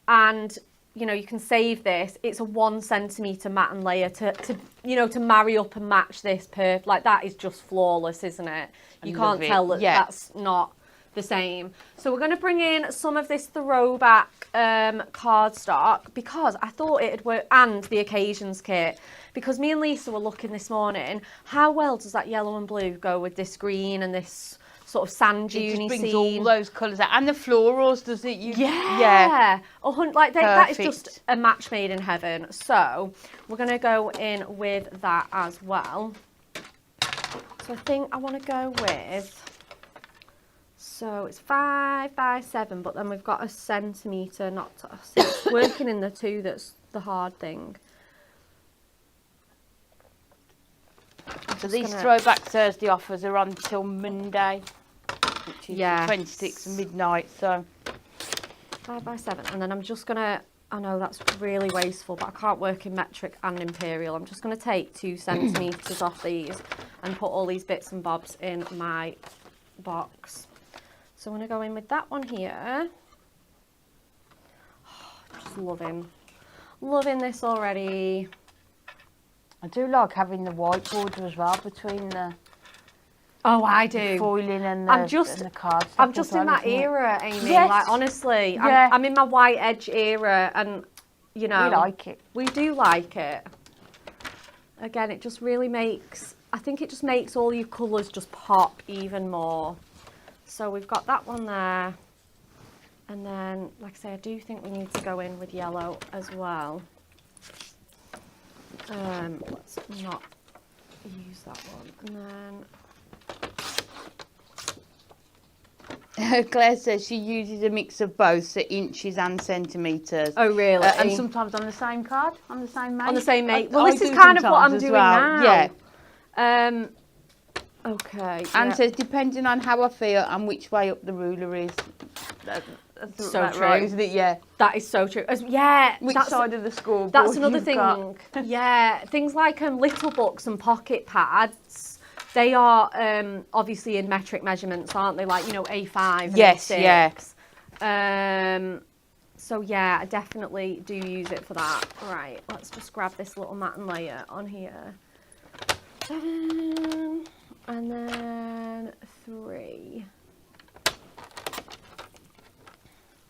and you know, you can save this, it's a 1 centimetre mat and layer to marry up and match this like that is just flawless, isn't it? You can't tell that that's not the same. So we're going to bring in some of this throwback cardstock because I thought it'd work, and the occasions kit, because me and Lisa were looking this morning, how well does that yellow and blue go with this green and this sort of sand dune-y It just brings scene? all those colours out. And the florals, does it? Yeah. Like that is Perfect. just a match made in heaven. So we're going to go in with that as well. So I think I want to go with, so it's 5 by 7, but then we've got a centimetre, not to, so it's working in the 2 that's the hard thing. So these Throwback Thursday offers are on till Monday, which is the 26th midnight. So 5 by 7, and then I'm just gonna, I know that's really wasteful, but I can't work in metric and imperial. I'm just gonna take 2 centimetres off these and put all these bits and bobs in my box. So I'm gonna go in with that one here. Just loving this already. I do like having the white border as well between the Oh, I do. foiling and I'm just the cards. I'm just in that era, Amy. Yes. Like honestly, Yeah. I'm in my white edge era, and you know, We like it. We do like it. Again, it just really makes, I think it just makes all your colours just pop even more. So we've got that one there. And then, like I say, I do think we need to go in with yellow as well. Let's not use that one. And then... Claire says she uses a mix of both, so inches and centimetres. Oh, really? And sometimes on the same card, on the same mate. On the same mate. I- Well, I this is do kind of what I'm sometimes as doing well. now. Yeah. Okay. Anne yeah. says, depending on how I feel and which way up the ruler is. That's So right, true. isn't it? Yeah. That is so true. Yeah. Which that's, side of the scoreboard That's another you've thing. got. Yeah. Things like little books and pocket pads. They are obviously in metric measurements, aren't they? Like, you know, A5 and Yes, A6. yeah. So yeah, I definitely do use it for that. Right, let's just grab this little mat and layer on here. And then 3.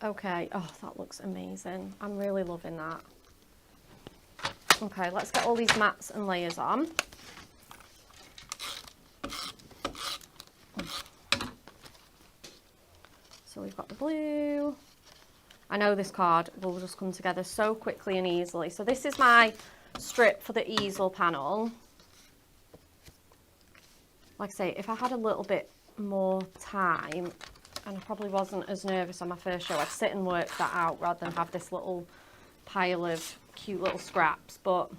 Okay, oh, that looks amazing. I'm really loving that. Okay, let's get all these mats and layers on. So we've got the blue. I know this card will just come together so quickly and easily. So this is my strip for the easel panel. Like I say, if I had a little bit more time, and I probably wasn't as nervous on my first show, I'd sit and work that out rather than have this little pile of cute little scraps. But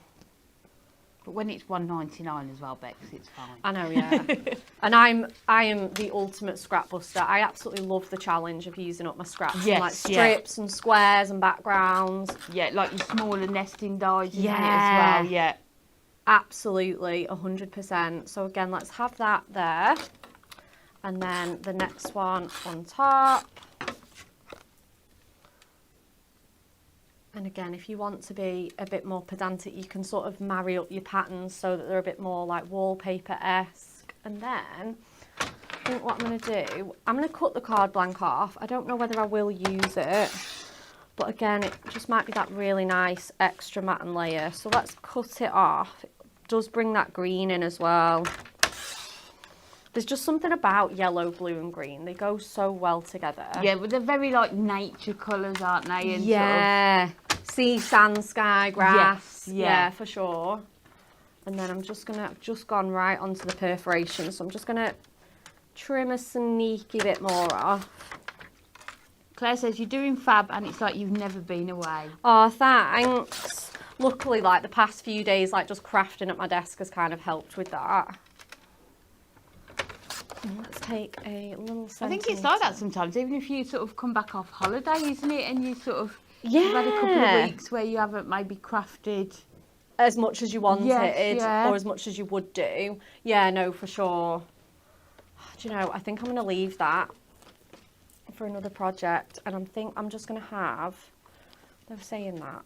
But when it's $1.99 as well, Bex, it's fine. I know, yeah. And I am the ultimate scrap buster. I absolutely love the challenge of using up my scraps. Yes, and, like strips and squares and backgrounds. Yeah, like your smaller nesting dies, isn't it, as Yeah. well? Yeah. Absolutely, 100%. So again, let's have that there. And then the next one on top. And again, if you want to be a bit more pedantic, you can sort of marry up your patterns so that they're a bit more like wallpaper-esque. And then, I think what I'm going to do, I'm going to cut the card blank off. I don't know whether I will use it, but again, it just might be that really nice extra matte layer. So let's cut it off. It does bring that green in as well. There's just something about yellow, blue and green. They go so well together. Yeah, but they're very like nature colours, aren't they? And yeah. Sea, sand, sky, grass. Yes, yeah, for sure. And then I'm just gonna, I've just gone right onto the perforation. So I'm just gonna trim a sneaky bit more off. Claire says you're doing fab and it's like you've never been away. Oh, thanks. Luckily, like the past few days, like just crafting at my desk has kind of helped with that. And let's take a little I think it's like that sometimes, even if you sort of come back off holiday, isn't it? And you sort of, you've had a couple of weeks where you haven't maybe crafted as much as you wanted, yeah. or as much as you would do. Yeah, no, for sure. Do you know, I think I'm going to leave that for another project, and I'm just going to have, they were saying that.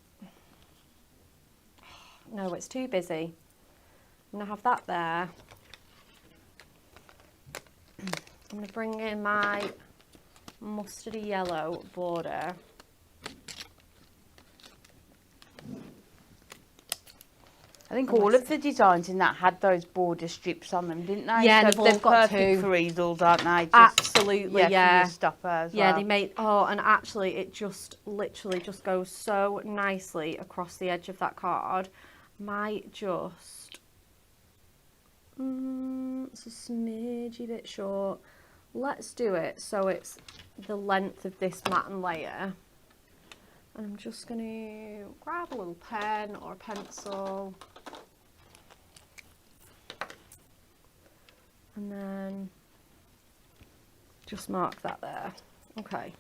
No, it's too busy. I'm going to have that there. I'm going to bring in my mustardy yellow border. I think all of the designs in that had those border strips on them, didn't they? Yeah, so they've got perfect two. for easels, aren't they? Just, Absolutely, For yeah. your stopper as Yeah, well. they made, oh, and actually it just literally just goes so nicely across the edge of that card. Might just, it's a smidgy bit short. Let's do it so it's the length of this matte layer. And I'm just going to grab a little pen or a pencil. And then just mark that there. Okay.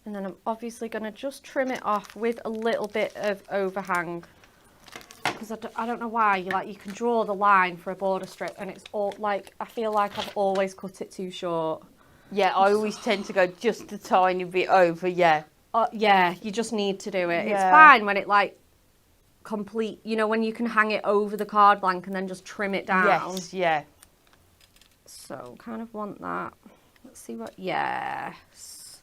And then I'm obviously going to just trim it off with a little bit of overhang. Because I don't know why, you can draw the line for a border strip and it's all, like, I feel like I've always cut it too short. Yeah, I always tend to go just a tiny bit over, yeah. Yeah, you just need to do it. Yeah. It's fine when it, like, complete, you know, when you can hang it over the card blank and then just trim it down. Yes, yeah. So kind of want that. Let's see what, yes.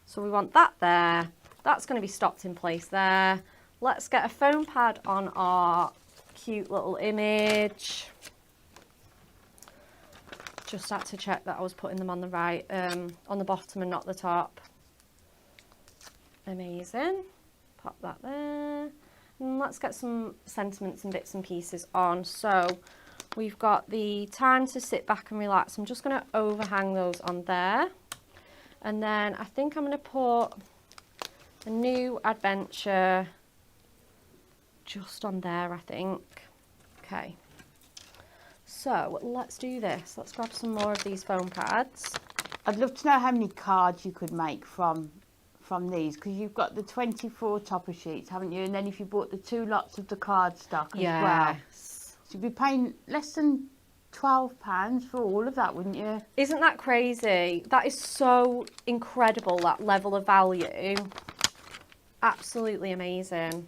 So we want that there. That's going to be stopped in place there. Let's get a foam pad on our cute little image. Just had to check that I was putting them on the right, on the bottom and not the top. Amazing. Pop that there. And let's get some sentiments and bits and pieces on. So we've got the time to sit back and relax. I'm just going to overhang those on there. And then I think I'm going to put a new adventure just on there, I think. Okay. So let's do this. Let's grab some more of these foam pads. I'd love to know how many cards you could make from these, because you've got the 24 topper sheets, haven't you? And then if you bought the 2 lots of the card stock as well. So you'd be paying less than £12 for all of that, wouldn't you? Isn't that crazy? That is so incredible, that level of value. Absolutely amazing.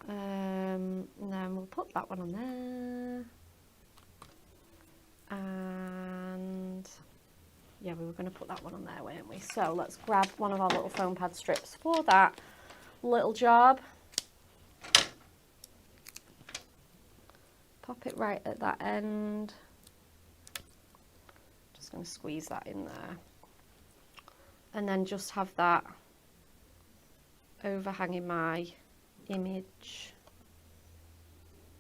And then we'll put that one on there. And yeah, we were going to put that one on there, weren't we? So let's grab one of our little foam pad strips for that little job. Pop it right at that end. Just going to squeeze that in there. And then just have that overhanging my image.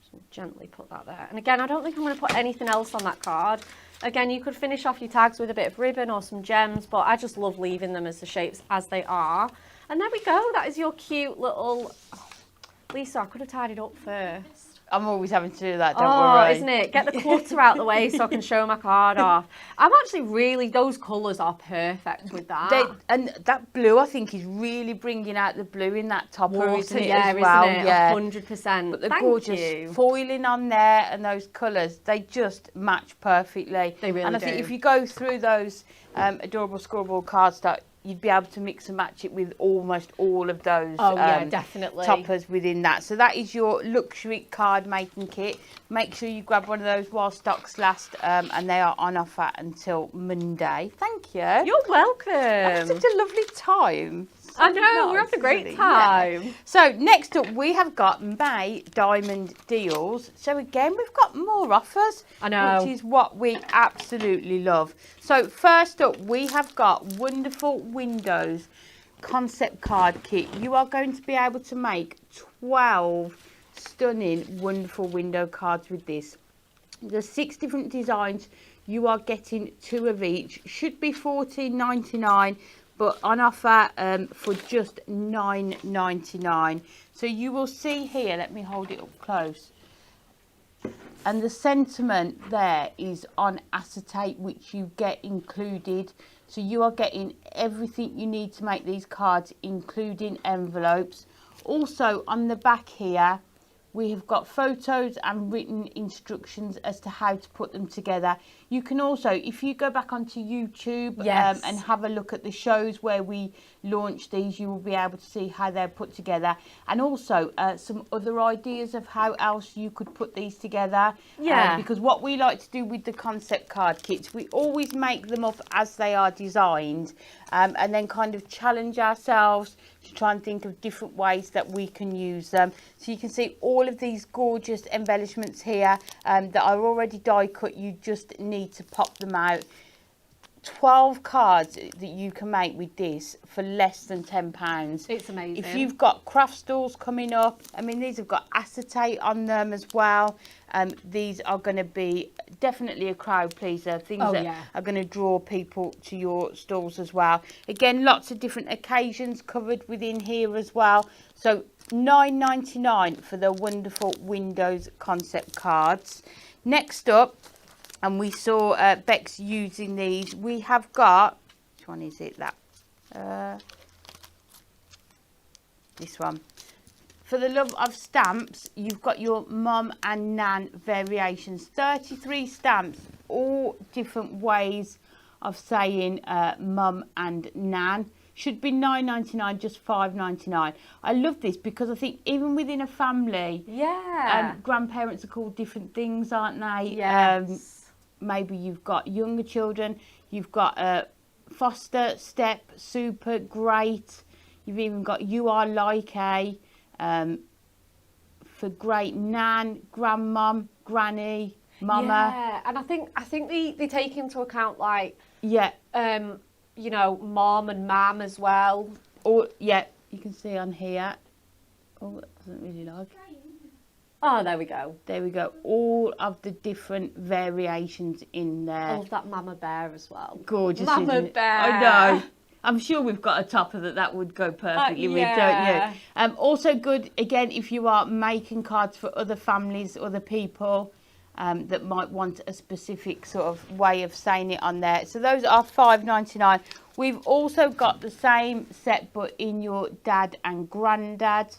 Just gently put that there. And again, I don't think I'm going to put anything else on that card. Again, you could finish off your tags with a bit of ribbon or some gems, but I just love leaving them as the shapes as they are. And there we go. That is your cute little... Oh, Lisa, I could have tied it up first. I'm always having to do that, don't Oh, worry. isn't it? Get the clutter out the way so I can show my card off. I'm actually really... Those colours are perfect with that. And that blue, I think, is really bringing out the blue in that topper, Water, isn't it, yeah, as well? isn't it? Yeah, 100%. But the Thank gorgeous you. foiling on there and those colours, they just match perfectly. They really And I think do. if you go through those adorable scoreboard cards, that you'd be able to mix and match it with almost all of those definitely. toppers within that. So that is your luxury card making kit. Make sure you grab one of those while stocks last, and they are on offer until Monday. Thank you. You're welcome. Had such a lovely time. I know, Nice, we're having a great isn't it? time. Yeah. So next up we have got May Diamond Deals. So again we've got more offers. I know. Which is what we absolutely love. So first up we have got Wonderful Windows concept card kit. You are going to be able to make 12 stunning wonderful window cards with this. There's 6 different designs. You are getting 2 of each. Should be $14.99. But on offer for just $9.99. So you will see here, let me hold it up close. And the sentiment there is on acetate, which you get included. So you are getting everything you need to make these cards, including envelopes. Also on the back here, we have got photos and written instructions as to how to put them together. You can also, if you go back onto YouTube Yes. and have a look at the shows where we launch these, you will be able to see how they're put together. And also some other ideas of how else you could put these together. Yeah. Because what we like to do with the concept card kits, we always make them up as they are designed, and then kind of challenge ourselves to try and think of different ways that we can use them. So you can see all of these gorgeous embellishments here that are already die cut. You just need to pop them out. 12 cards that you can make with this for less than £10. It's amazing. If you've got craft stores coming up, I mean, these have got acetate on them as well. These are going to be definitely a crowd pleaser, things that are going to draw people to your stalls as well. Again, lots of different occasions covered within here as well. So $9.99 for the Wonderful Windows concept cards. Next up, and we saw Bex using these, we have got, which one is it, that? This one. For the love of stamps, you've got your mum and nan variations. 33 stamps, all different ways of saying mum and nan. Should be $9.99, just $5.99. I love this because I think even within a family, grandparents are called different things, aren't they? Yes. Maybe you've got younger children, you've got foster, step, super, great. You've even got you are like a, for great nan, grandmum, granny, mama. Yeah, and I think they take into account like Yeah. you know, mom and mam as well. Or yeah, you can see on here. Oh, that doesn't really like. Oh, there we go. There we go. All of the different variations in there. I love that mama bear as well. Gorgeous, Mama isn't it? bear. I know. I'm sure we've got a topper that would go perfectly with, yeah. don't you? Also good, again, if you are making cards for other families, other people that might want a specific sort of way of saying it on there. So those are $5.99. We've also got the same set, but in your dad and granddad.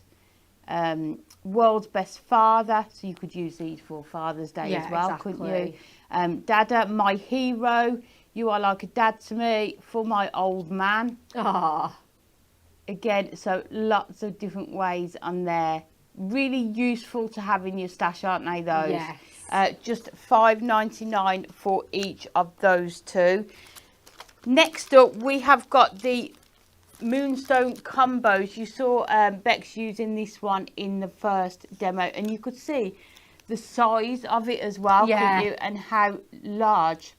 World's Best Father, so you could use these for Father's Day as well, couldn't you? Dada, my hero, you are like a dad to me, for my old man. Ah. Again, so lots of different ways on there. Really useful to have in your stash, aren't they, those? Yes. Just $5.99 for each of those two. Next up, we have got the Moonstone combos. You saw Bex using this one in the first demo, and you could see the size of it as well, couldn't you? And how large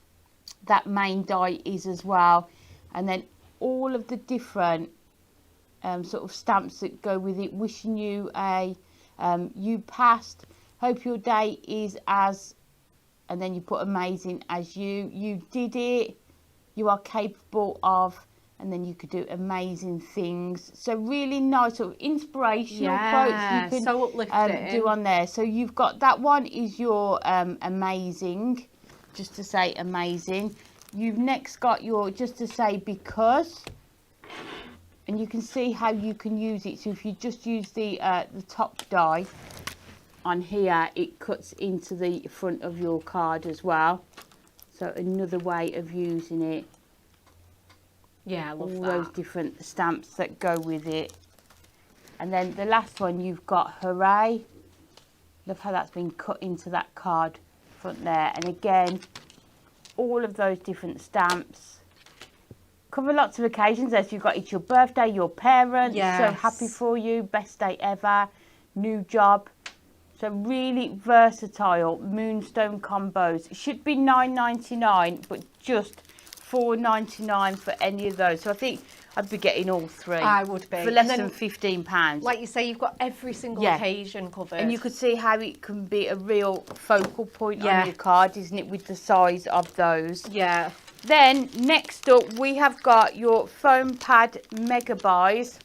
that main die is as well. And then all of the different sort of stamps that go with it. Wishing you a you passed, hope your day is as, and then you put amazing as you did it, you are capable of, and then you could do amazing things. So really nice sort of inspirational Yeah, quotes you so can uplifting. do on there. So you've got that one is your amazing, just to say amazing. You've next got your just to say because, and you can see how you can use it. So if you just use the top die on here, it cuts into the front of your card as well. So another way of using it. Yeah, I love all that. those different stamps that go with it. And then the last one, you've got hooray. Love how that's been cut into that card front there. And again, all of those different stamps cover lots of occasions. As you've got, it's your birthday, your parents, so happy for you, best day ever, new job. So really versatile moonstone combos. It should be $9.99, but just $4.99 for any of those. So I think I'd be getting all three. I would be. For less than £15. Like you say, you've got every single occasion covered. And you could see how it can be a real focal point on your card, isn't it, with the size of those. Yeah. Then next up, we have got your foam pad mega buys.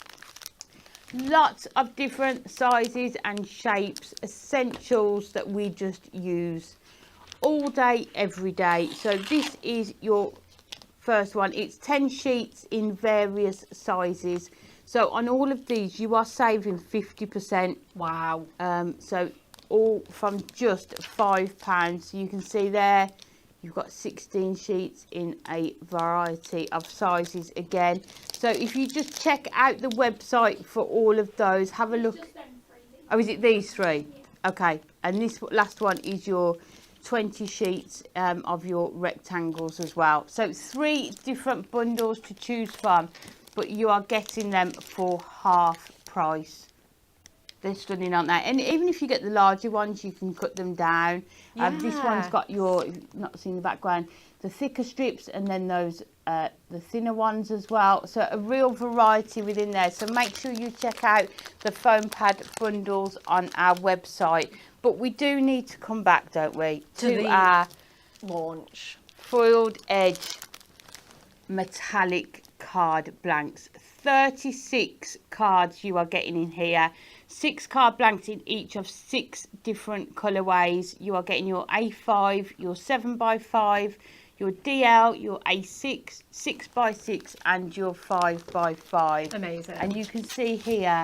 Lots of different sizes and shapes, essentials that we just use all day, every day. So this is your first one. It's 10 sheets in various sizes. So on all of these, you are saving 50%. Wow. So all from just £5. So you can see there, you've got 16 sheets in a variety of sizes again. So if you just check out the website for all of those, have a look. Just them three. Oh, is it these three? Yeah. Okay. And this last one is your 20 sheets of your rectangles as well. So 3 different bundles to choose from, but you are getting them for half price. They're stunning, aren't they? And even if you get the larger ones, you can cut them down. This one's got your, if you've not seen the background, the thicker strips, and then those the thinner ones as well. So a real variety within there. So make sure you check out the foam pad bundles on our website. But we do need to come back, don't we, to our launch foiled edge metallic card blanks. 36 cards you are getting in here. 6 card blanks in each of 6 different colourways. You are getting your A5, your 7x5, your DL, your A6, 6x6 and your 5x5. Amazing. And you can see here,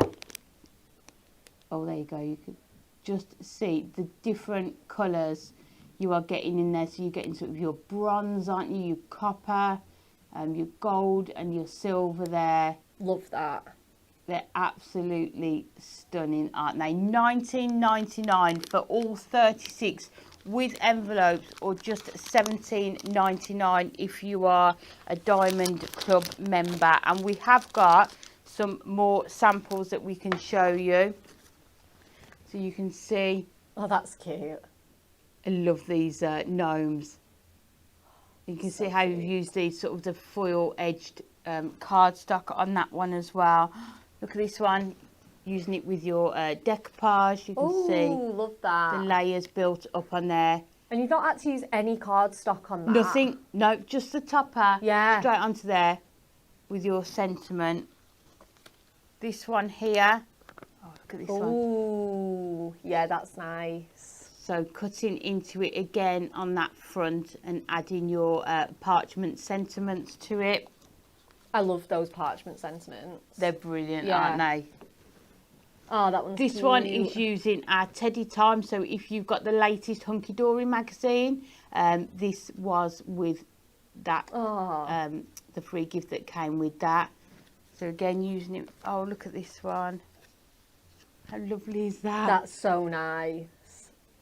oh there you go, you can just see the different colours you are getting in there. So you're getting sort of your bronze, aren't you, your copper, your gold and your silver there. Love that. They're absolutely stunning, aren't they? $19.99 for all 36 with envelopes, or just $17.99 if you are a Diamond Club member. And we have got some more samples that we can show you. So you can see. Oh, that's cute. I love these gnomes. You can see how you've used these sort of the foil edged cardstock on that one as well. Look at this one, using it with your decoupage. You can see love that. the layers built up on there. And you've not had to use any cardstock on that. Nothing, no, just the topper. Yeah. Straight onto there with your sentiment. This one here. Oh, look at this one. Ooh, yeah, that's nice. So cutting into it again on that front and adding your parchment sentiments to it. I love those parchment sentiments. They're brilliant, Yeah. aren't they? Oh, that one's This cute. one is using our Teddy Time. So if you've got the latest Hunky Dory magazine, this was with that, the free gift that came with that. So again, using it. Oh, look at this one. How lovely is that? That's so nice.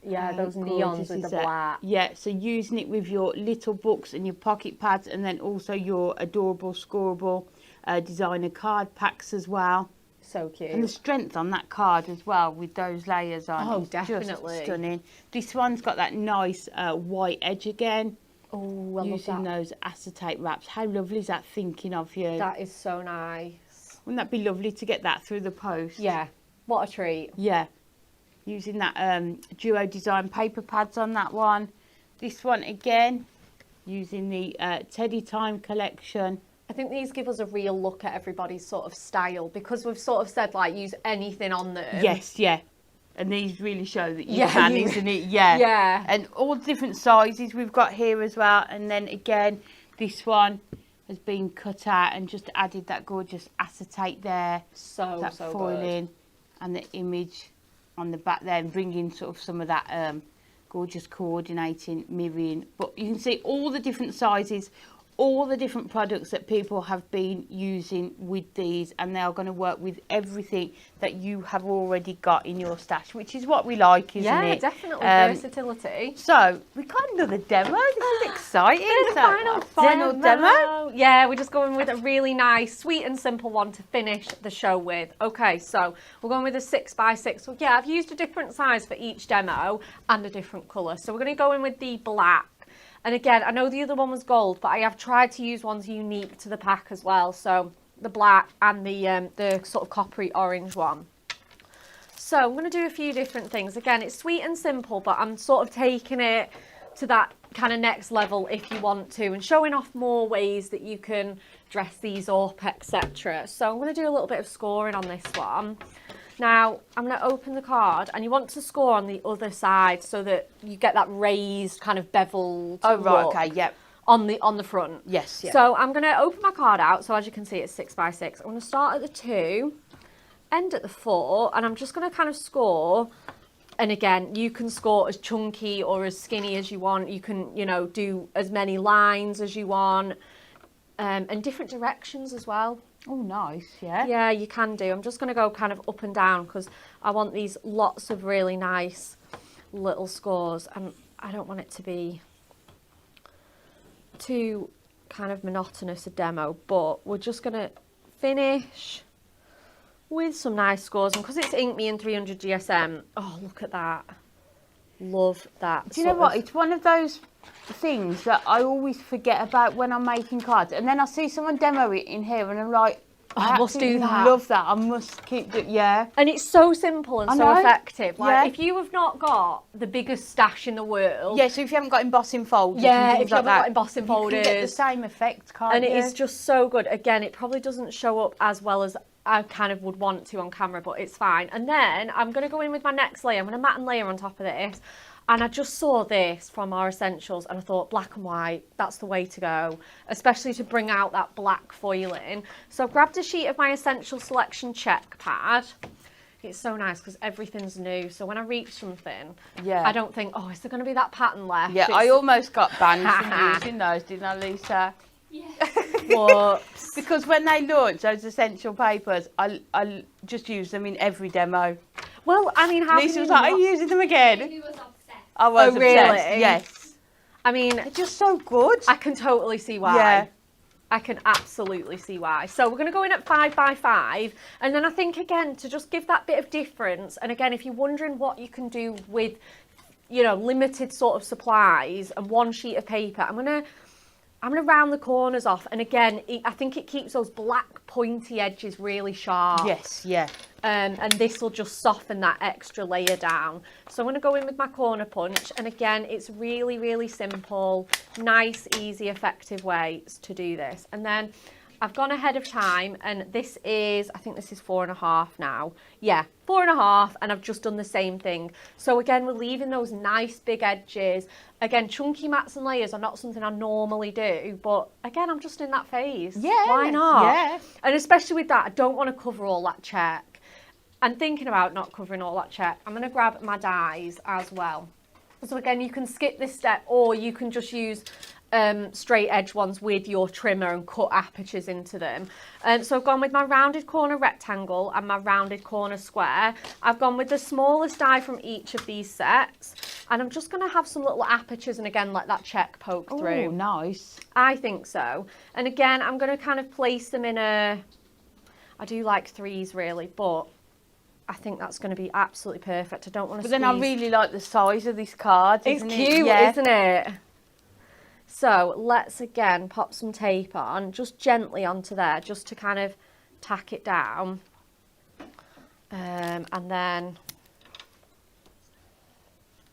Yeah, How those neons gorgeous with is the that? black. Yeah, so using it with your little books and your pocket pads, and then also your adorable scoreable designer card packs as well. So cute. And the strength on that card as well with those layers on. Oh, It's definitely. just stunning. This one's got that nice white edge again. Oh, I using love that. those acetate wraps. How lovely is that, thinking of you? That is so nice. Wouldn't that be lovely to get that through the post? Yeah, what a treat. Yeah. Using that Duo Design paper pads on that one. This one again, using the Teddy Time collection. I think these give us a real look at everybody's sort of style, because we've sort of said like use anything on them. Yes, yeah. And these really show that you Yeah, can, isn't it? Yeah. Yeah. And all different sizes we've got here as well. And then again, this one has been cut out and just added that gorgeous acetate there. So that good. foiling and the image on the back there, and bringing sort of some of that gorgeous coordinating mirroring. But you can see all the different sizes, all the different products that people have been using with these, and they are going to work with everything that you have already got in your stash, which is what we like, isn't it? Yeah, definitely versatility. So we got another demo. This is exciting. The So, final, our final demo. Yeah, we're just going with a really nice, sweet and simple one to finish the show with. Okay, so we're going with a 6x6. So yeah, I've used a different size for each demo and a different colour. So we're going to go in with the black. And again, I know the other one was gold, but I have tried to use ones unique to the pack as well. So the black and the sort of coppery orange one. So I'm going to do a few different things. Again, it's sweet and simple, but I'm sort of taking it to that kind of next level if you want to, and showing off more ways that you can dress these up, etc. So I'm going to do a little bit of scoring on this one. Now, I'm going to open the card, and you want to score on the other side so that you get that raised kind of beveled look Okay, yep. on the front. Yes, yeah. So I'm going to open my card out. So as you can see, it's 6x6. I'm going to start at the 2, end at the 4, and I'm just going to kind of score. And again, you can score as chunky or as skinny as you want. You can, you know, do as many lines as you want, and different directions as well. Oh, nice, yeah. Yeah, you can do. I'm just going to go kind of up and down because I want these lots of really nice little scores, and I don't want it to be too kind of monotonous a demo, but we're just going to finish with some nice scores. And because it's Ink Me and 300 GSM, oh, look at that. Love that. Do you know what? It's one of those things that I always forget about when I'm making cards, and then I see someone demo it in here, and I'm like, I must do that. Love that. I must keep doing. Yeah. And it's so simple and so effective. Like, Yeah. if you have not got the biggest stash in the world, Yeah. So if you haven't got embossing folders, yeah, and if things you like haven't got that, embossing you can get the folders, same effect, can't and you? it is just so good. Again, it probably doesn't show up as well as I kind of would want to on camera, but it's fine. And then I'm going to go in with my next layer. I'm going to matte and layer on top of this. And I just saw this from our essentials, and I thought black and white, that's the way to go, especially to bring out that black foiling. So I've grabbed a sheet of my Essential Selection check pad. It's so nice because everything's new. So when I reach something, Yeah. I don't think, oh, is there going to be that pattern left? Yeah, It's, I almost got banned from using those, didn't I, Lisa? Yes. whoops. Because when they launched those essential papers, I just used them in every demo. Well, I mean, how Lisa can was you like, not- "Are you using them again?" Amy was obsessed. I was Oh, really? obsessed. Yes, I mean, they're just so good. I can totally see why. Yeah. I can absolutely see why. So we're going to go in at 5x5, and then I think again to just give that bit of difference. And again, if you're wondering what you can do with, you know, limited sort of supplies and one sheet of paper, I'm gonna round the corners off. And again, I think it keeps those black pointy edges really sharp. Yes, yeah. And this will just soften that extra layer down. So I'm going to go in with my corner punch, and again, it's really, really simple, nice, easy, effective ways to do this. And then I've gone ahead of time, and this is, I think this is 4.5 now. Yeah, 4.5, and I've just done the same thing. So again, we're leaving those nice big edges. Again, chunky mats and layers are not something I normally do, but again, I'm just in that phase. Yeah, Why not? yeah. And especially with that, I don't want to cover all that check. And thinking about not covering all that check, I'm going to grab my dies as well. So again, you can skip this step, or you can just use straight edge ones with your trimmer and cut apertures into them. So I've gone with my rounded corner rectangle and my rounded corner square. I've gone with the smallest die from each of these sets, and I'm just going to have some little apertures and again let that check poke Oh, through. nice. I think so. And again, I'm going to kind of place them in I do like 3s really, but I think that's going to be absolutely perfect. I don't want to But then I really like the size of this card. It's isn't cute, it? Yeah. isn't it? So let's again pop some tape on, just gently onto there, just to kind of tack it down. And then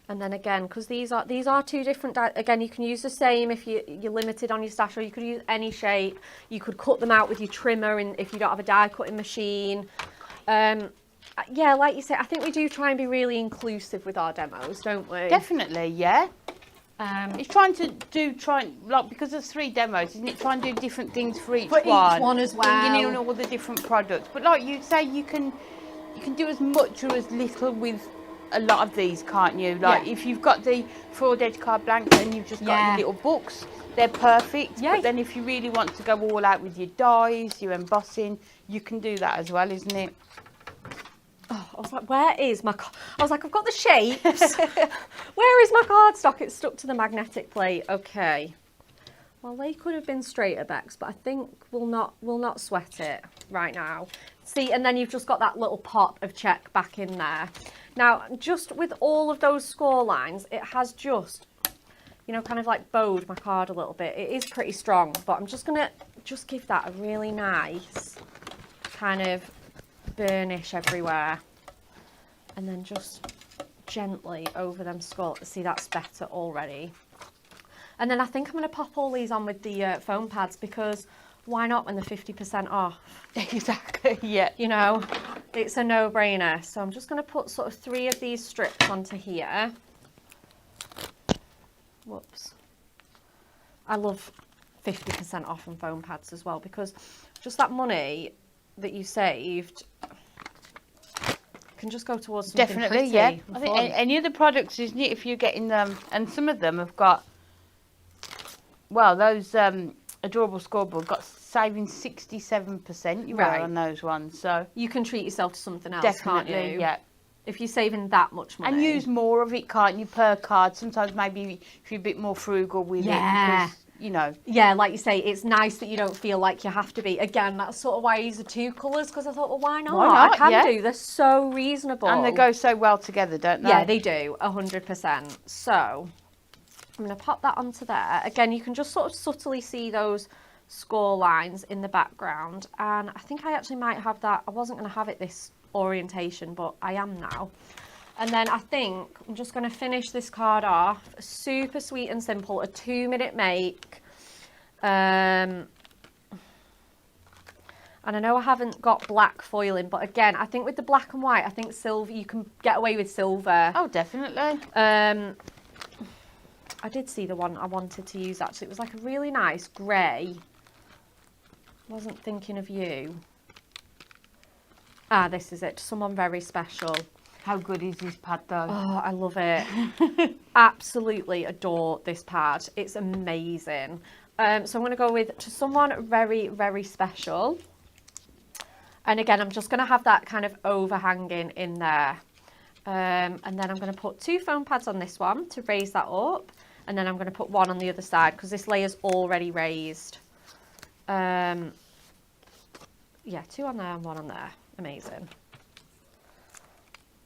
And then again, because these are two different, again, you can use the same if you're limited on your stash, or you could use any shape. You could cut them out with your trimmer if you don't have a die cutting machine. Yeah, like you say, I think we do try and be really inclusive with our demos, don't we? Definitely, yeah. It's trying to like, because there's 3 demos, isn't it? Try and do different things for each one as well. Bringing in all the different products. But like you say, you can do as much or as little with a lot of these, can't you? Like if you've got the fraud edge card blanks and you've just got your little books, they're perfect. But then if you really want to go all out with your dies, your embossing, you can do that as well, isn't it? Oh, I was like, where is my... I was like, I've got the shapes. Where is my cardstock? It's stuck to the magnetic plate. Okay. Well, they could have been straighter backs, but I think we'll not sweat it right now. See, and then you've just got that little pop of check back in there. Now, just with all of those score lines, it has just, you know, kind of like bowed my card a little bit. It is pretty strong, but I'm just going to just give that a really nice kind of burnish everywhere. And then just gently over them scores. See, that's better already. And then I think I'm going to pop all these on with the foam pads, because why not when they're 50% off? Exactly, yeah. You know, it's a no-brainer. So I'm just going to put sort of 3 of these strips onto here. Whoops. I love 50% off on foam pads as well, because just that money that you saved can just go towards something Definitely, pretty yeah. and I think fun. any of the products, isn't it, if you're getting them, and some of them have got, well, those adorable scoreboard got saving 67% you were on those ones, so you can treat yourself to something else, definitely, can't you? yeah. If you're saving that much money. And use more of it, can't you, per card? Sometimes maybe if you're a bit more frugal with it, because, you know. Yeah, like you say, it's nice that you don't feel like you have to be. Again, that's sort of why I use the 2 colours, because I thought, well, why not? I can do. They're so reasonable. And they go so well together, don't they? Yeah, they do, 100%. So I'm going to pop that onto there. Again, you can just sort of subtly see those score lines in the background. And I think I actually might have that. I wasn't going to have it this orientation, but I am now. And then I think I'm just going to finish this card off. Super sweet and simple, a 2-minute make. And I know I haven't got black foiling, but again, I think with the black and white, I think silver, you can get away with silver. Oh, definitely. I did see the one I wanted to use, actually. It was like a really nice grey. Wasn't thinking of you. Ah, this is it. Someone very special. How good is this pad, though? Oh, I love it. Absolutely adore this pad. It's amazing. So I'm going to go with to someone very, very special. And again, I'm just going to have that kind of overhanging in there. And then I'm going to put 2 foam pads on this one to raise that up. And then I'm going to put 1 on the other side, because this layer's already raised. Yeah, 2 on there and 1 on there. Amazing.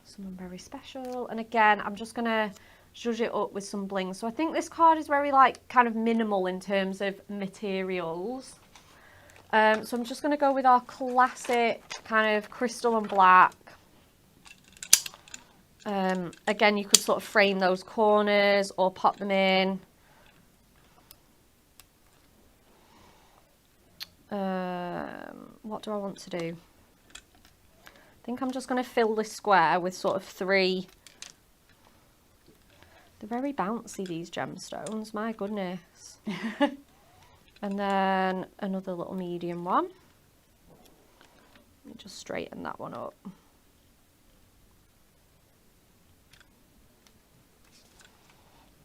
Someone very special. And again, I'm just going to zhuzh it up with some bling. So I think this card is very like kind of minimal in terms of materials. So I'm just going to go with our classic kind of crystal and black. Again, you could sort of frame those corners or pop them in. What do I want to do? I think I'm just going to fill this square with sort of 3. They're very bouncy, these gemstones, my goodness. And then another little medium one. Let me just straighten that one up.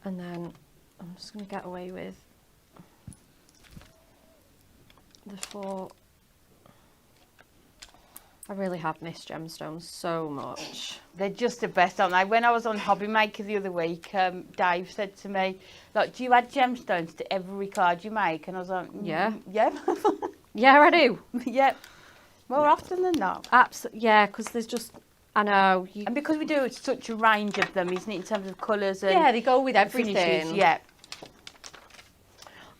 And then I'm just going to get away with the 4. I really have missed gemstones so much. They're just the best, aren't they? When I was on Hobby Maker the other week, Dave said to me, "Look, do you add gemstones to every card you make?" And I was like, Yeah. Yeah. Yeah, I do. Yeah. More often than not. Absolutely. Yeah, because there's just, I know. And because we do such a range of them, isn't it, in terms of colours and yeah, they go with everything. finishes? Yeah.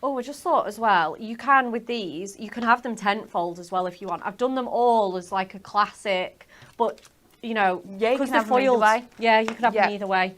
Oh, I just thought as well, you can, with these, you can have them tentfold as well if you want. I've done them all as like a classic, but, you know, Yeah, you because can they're have them either foiled. way. Yeah, you can have them either way.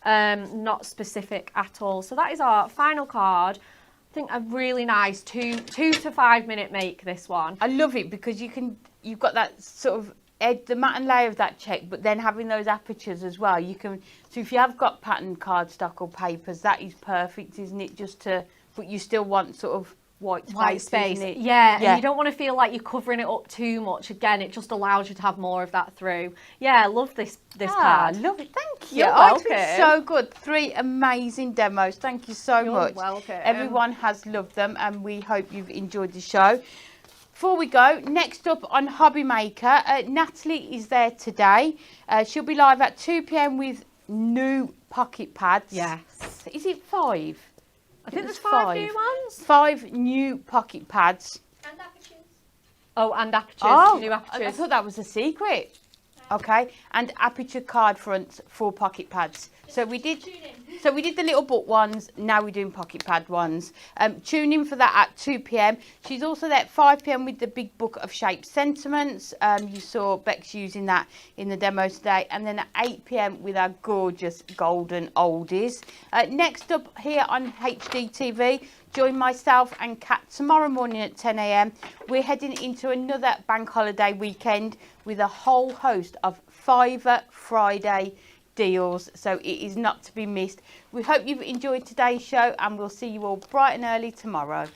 not specific at all. So that is our final card. I think a really nice 2 to 5 minute make, this one. I love it because you've got that sort of edge, the matte and layer of that check, but then having those apertures as well. So if you have got patterned cardstock or papers, that is perfect, isn't it? But you still want sort of white space. Isn't it? Yeah, and you don't want to feel like you're covering it up too much. Again, it just allows you to have more of that through. Yeah, I love this card. Love it. Thank you. You're It's been welcome. so good. 3 amazing demos. Thank you so much. You're welcome. Everyone has loved them, and we hope you've enjoyed the show. Before we go, next up on Hobby Maker, Natalie is there today. She'll be live at 2 p.m. with new pocket pads. Yes. Is it 5? I think there's 5 new ones. 5 new pocket pads. And apertures. Oh, and apertures. New I apertures. thought that was a secret. Okay, and aperture card fronts for pocket pads. So we did the little book ones. Now we're doing pocket pad ones. Tune in for that at 2 p.m. She's also there at 5 p.m. with the big book of shape sentiments. You saw Bex using that in the demo today, and then at 8 p.m. with our gorgeous golden oldies. Next up here on HDTV, join myself and Kat tomorrow morning at 10 a.m. We're heading into another bank holiday weekend with a whole host of Fiver Friday deals, so it is not to be missed. We hope you've enjoyed today's show, and we'll see you all bright and early tomorrow.